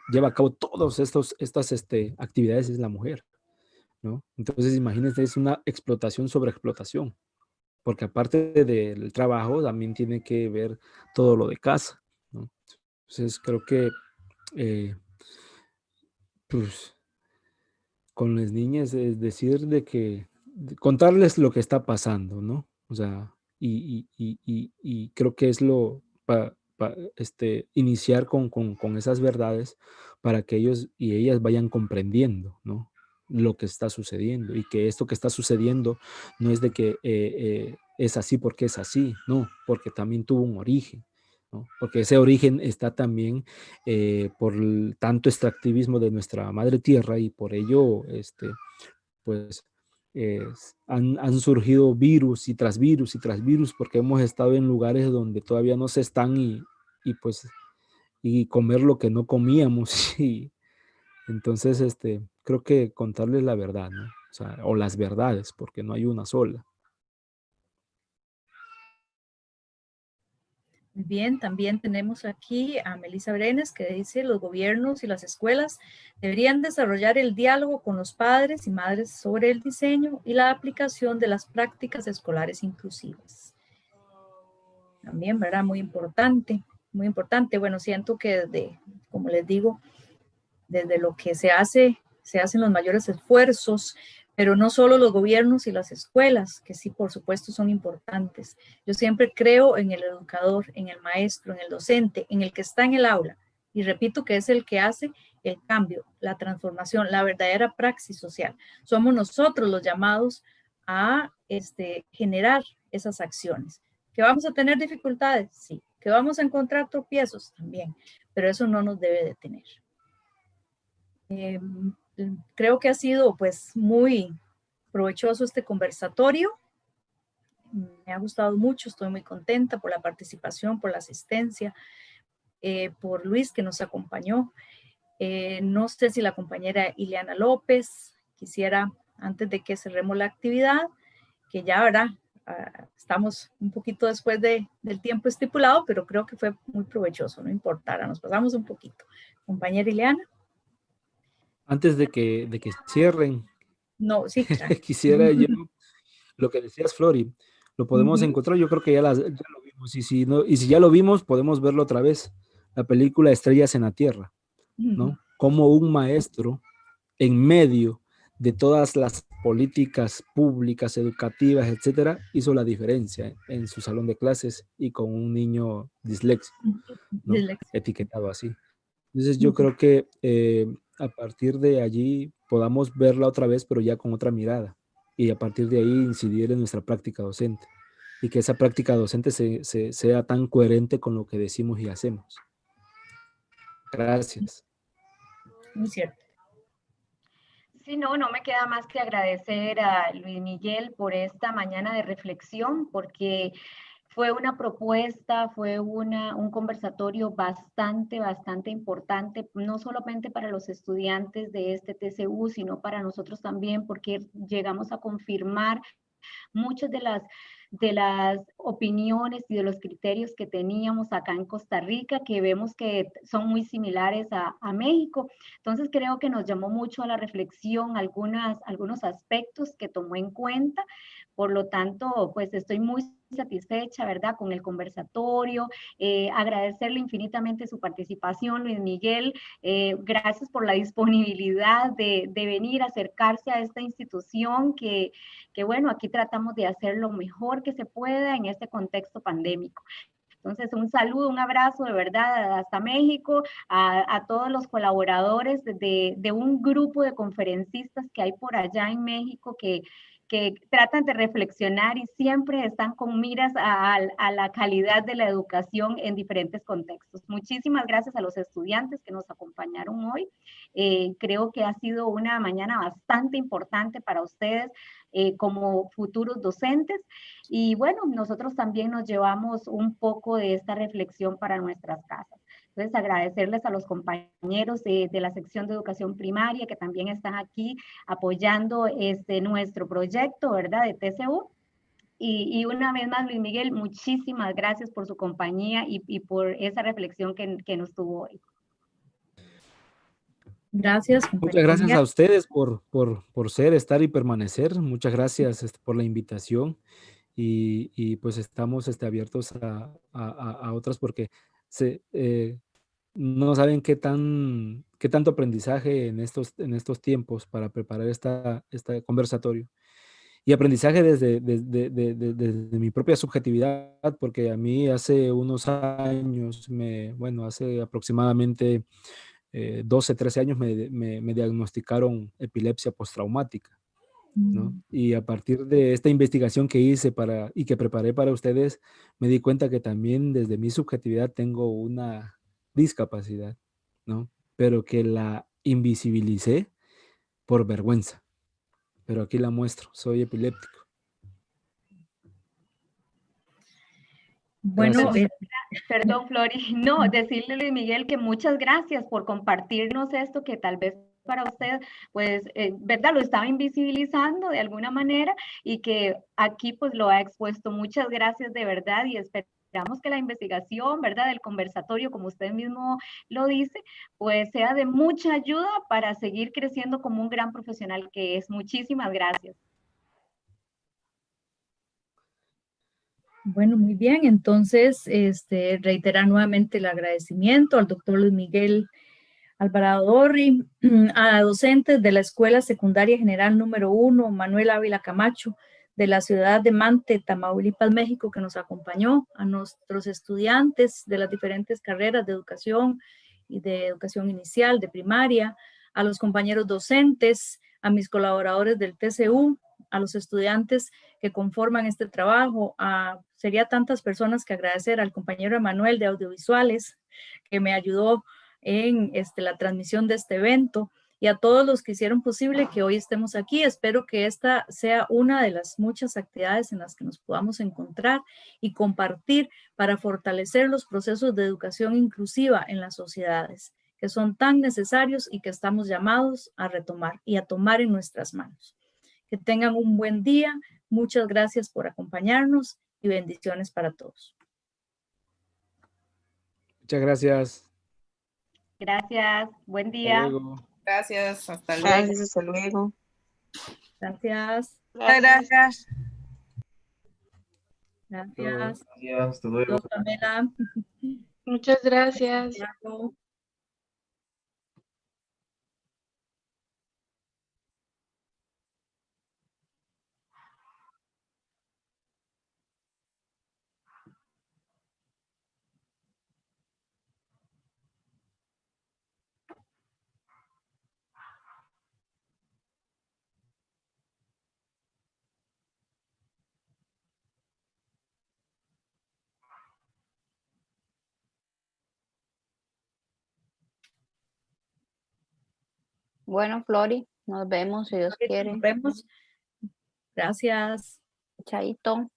lleva a cabo todas estas actividades es la mujer, ¿no? Entonces, imagínense, es una explotación sobre explotación, porque aparte del trabajo, también tiene que ver todo lo de casa, ¿no? Entonces, creo que, pues, con las niñas es decir contarles lo que está pasando, ¿no? O sea, y creo que es iniciar con esas verdades para que ellos y ellas vayan comprendiendo, ¿no? Lo que está sucediendo y que esto que está sucediendo no es de que es así porque es así, no, porque también tuvo un origen, ¿no? Porque ese origen está también por el tanto extractivismo de nuestra madre tierra y por ello, pues, han surgido virus y tras virus y tras virus porque hemos estado en lugares donde todavía no se están y pues, y comer lo que no comíamos y entonces, creo que contarles la verdad, ¿no? O sea, o las verdades, porque no hay una sola. Muy bien, también tenemos aquí a Melissa Brenes que dice los gobiernos y las escuelas deberían desarrollar el diálogo con los padres y madres sobre el diseño y la aplicación de las prácticas escolares inclusivas. También, ¿verdad? Muy importante, muy importante. Bueno, siento que como les digo, desde lo que se hacen los mayores esfuerzos, pero no solo los gobiernos y las escuelas, que sí, por supuesto, son importantes. Yo siempre creo en el educador, en el maestro, en el docente, en el que está en el aula. Y repito que es el que hace el cambio, la transformación, la verdadera praxis social. Somos nosotros los llamados a generar esas acciones. ¿Que vamos a tener dificultades? Sí, Que vamos a encontrar tropiezos también, pero eso no nos debe detener. Creo que ha sido pues muy provechoso este conversatorio. Me ha gustado mucho, estoy muy contenta por la participación, por la asistencia, por Luis que nos acompañó. No sé si la compañera Ileana López quisiera, antes de que cerremos la actividad, que ya, ¿verdad? Estamos un poquito después del tiempo estipulado, pero creo que fue muy provechoso, no importara, nos pasamos un poquito. Compañera Ileana. Antes de que cierren, No, sí, claro. quisiera yo, lo que decías, Flori, lo podemos encontrar, yo creo que ya lo vimos, y si, no, y si ya lo vimos, podemos verlo otra vez, la película Estrellas en la Tierra, ¿no? Como un maestro en medio de todas las políticas públicas, educativas, etcétera, hizo la diferencia en su salón de clases y con un niño disléxico, ¿no? Etiquetado así. Entonces yo creo que a partir de allí podamos verla otra vez, pero ya con otra mirada, y a partir de ahí incidir en nuestra práctica docente, y que esa práctica docente sea tan coherente con lo que decimos y hacemos. Gracias. Muy cierto. Sí, no me queda más que agradecer a Luis Miguel por esta mañana de reflexión, porque fue una propuesta, fue un conversatorio bastante importante, no solamente para los estudiantes de este TCU, sino para nosotros también, porque llegamos a confirmar muchas de las opiniones y de los criterios que teníamos acá en Costa Rica, que vemos que son muy similares a México. Entonces creo que nos llamó mucho a la reflexión algunos aspectos que tomó en cuenta. Por lo tanto, pues estoy muy satisfecha, ¿verdad?, con el conversatorio. Agradecerle infinitamente su participación, Luis Miguel. Gracias por la disponibilidad de venir a acercarse a esta institución que bueno, aquí tratamos de hacer lo mejor que se pueda en este contexto pandémico. Entonces, un saludo, un abrazo de verdad hasta México, a todos los colaboradores de un grupo de conferencistas que hay por allá en México que tratan de reflexionar y siempre están con miras a la calidad de la educación en diferentes contextos. Muchísimas gracias a los estudiantes que nos acompañaron hoy. Creo que ha sido una mañana bastante importante para ustedes como futuros docentes. Y bueno, nosotros también nos llevamos un poco de esta reflexión para nuestras casas. Entonces, agradecerles a los compañeros de la sección de educación primaria que también están aquí apoyando nuestro proyecto, ¿verdad?, de TCU. Y una vez más, Luis Miguel, muchísimas gracias por su compañía y por esa reflexión que nos tuvo hoy. Gracias. Muchas gracias a ustedes por ser, estar y permanecer. Muchas gracias por la invitación. Y pues estamos abiertos a otras porque no saben qué tanto aprendizaje en estos tiempos para preparar este conversatorio. Y aprendizaje desde mi propia subjetividad, porque a mí hace unos años, hace aproximadamente 12, 13 años me diagnosticaron epilepsia postraumática, ¿no? Y a partir de esta investigación que hice y que preparé para ustedes, me di cuenta que también desde mi subjetividad tengo una discapacidad, ¿no? Pero que la invisibilicé por vergüenza. Pero aquí la muestro, soy epiléptico. Bueno, perdón, Flori, no, decirle a Luis Miguel que muchas gracias por compartirnos esto que tal vez para usted, pues, ¿verdad?, lo estaba invisibilizando de alguna manera y que aquí pues lo ha expuesto. Muchas gracias de verdad y esperamos que la investigación, ¿verdad?, del conversatorio, como usted mismo lo dice, pues sea de mucha ayuda para seguir creciendo como un gran profesional que es. Muchísimas gracias. Bueno, muy bien. Entonces, reiterar nuevamente el agradecimiento al doctor Luis Miguel Alvarado Dorri, a docentes de la Escuela Secundaria General número 1, Manuel Ávila Camacho, de la ciudad de Mante, Tamaulipas, México, que nos acompañó, a nuestros estudiantes de las diferentes carreras de educación y de educación inicial, de primaria, a los compañeros docentes, a mis colaboradores del TCU, a los estudiantes que conforman este trabajo. Sería tantas personas que agradecer al compañero Emanuel de Audiovisuales, que me ayudó en la transmisión de este evento, y a todos los que hicieron posible que hoy estemos aquí. Espero que esta sea una de las muchas actividades en las que nos podamos encontrar y compartir para fortalecer los procesos de educación inclusiva en las sociedades, que son tan necesarios y que estamos llamados a retomar y a tomar en nuestras manos. Que tengan un buen día. Muchas gracias por acompañarnos y bendiciones para todos. Muchas gracias. Gracias, buen Hasta día. luego. Gracias, hasta luego. Gracias, hasta luego. Gracias. Gracias. Gracias. Gracias, hasta luego. Adiós, Pamela. Muchas gracias. Santiago. Bueno, Flori, nos vemos si Dios quiere. Nos vemos. Gracias. Chaito.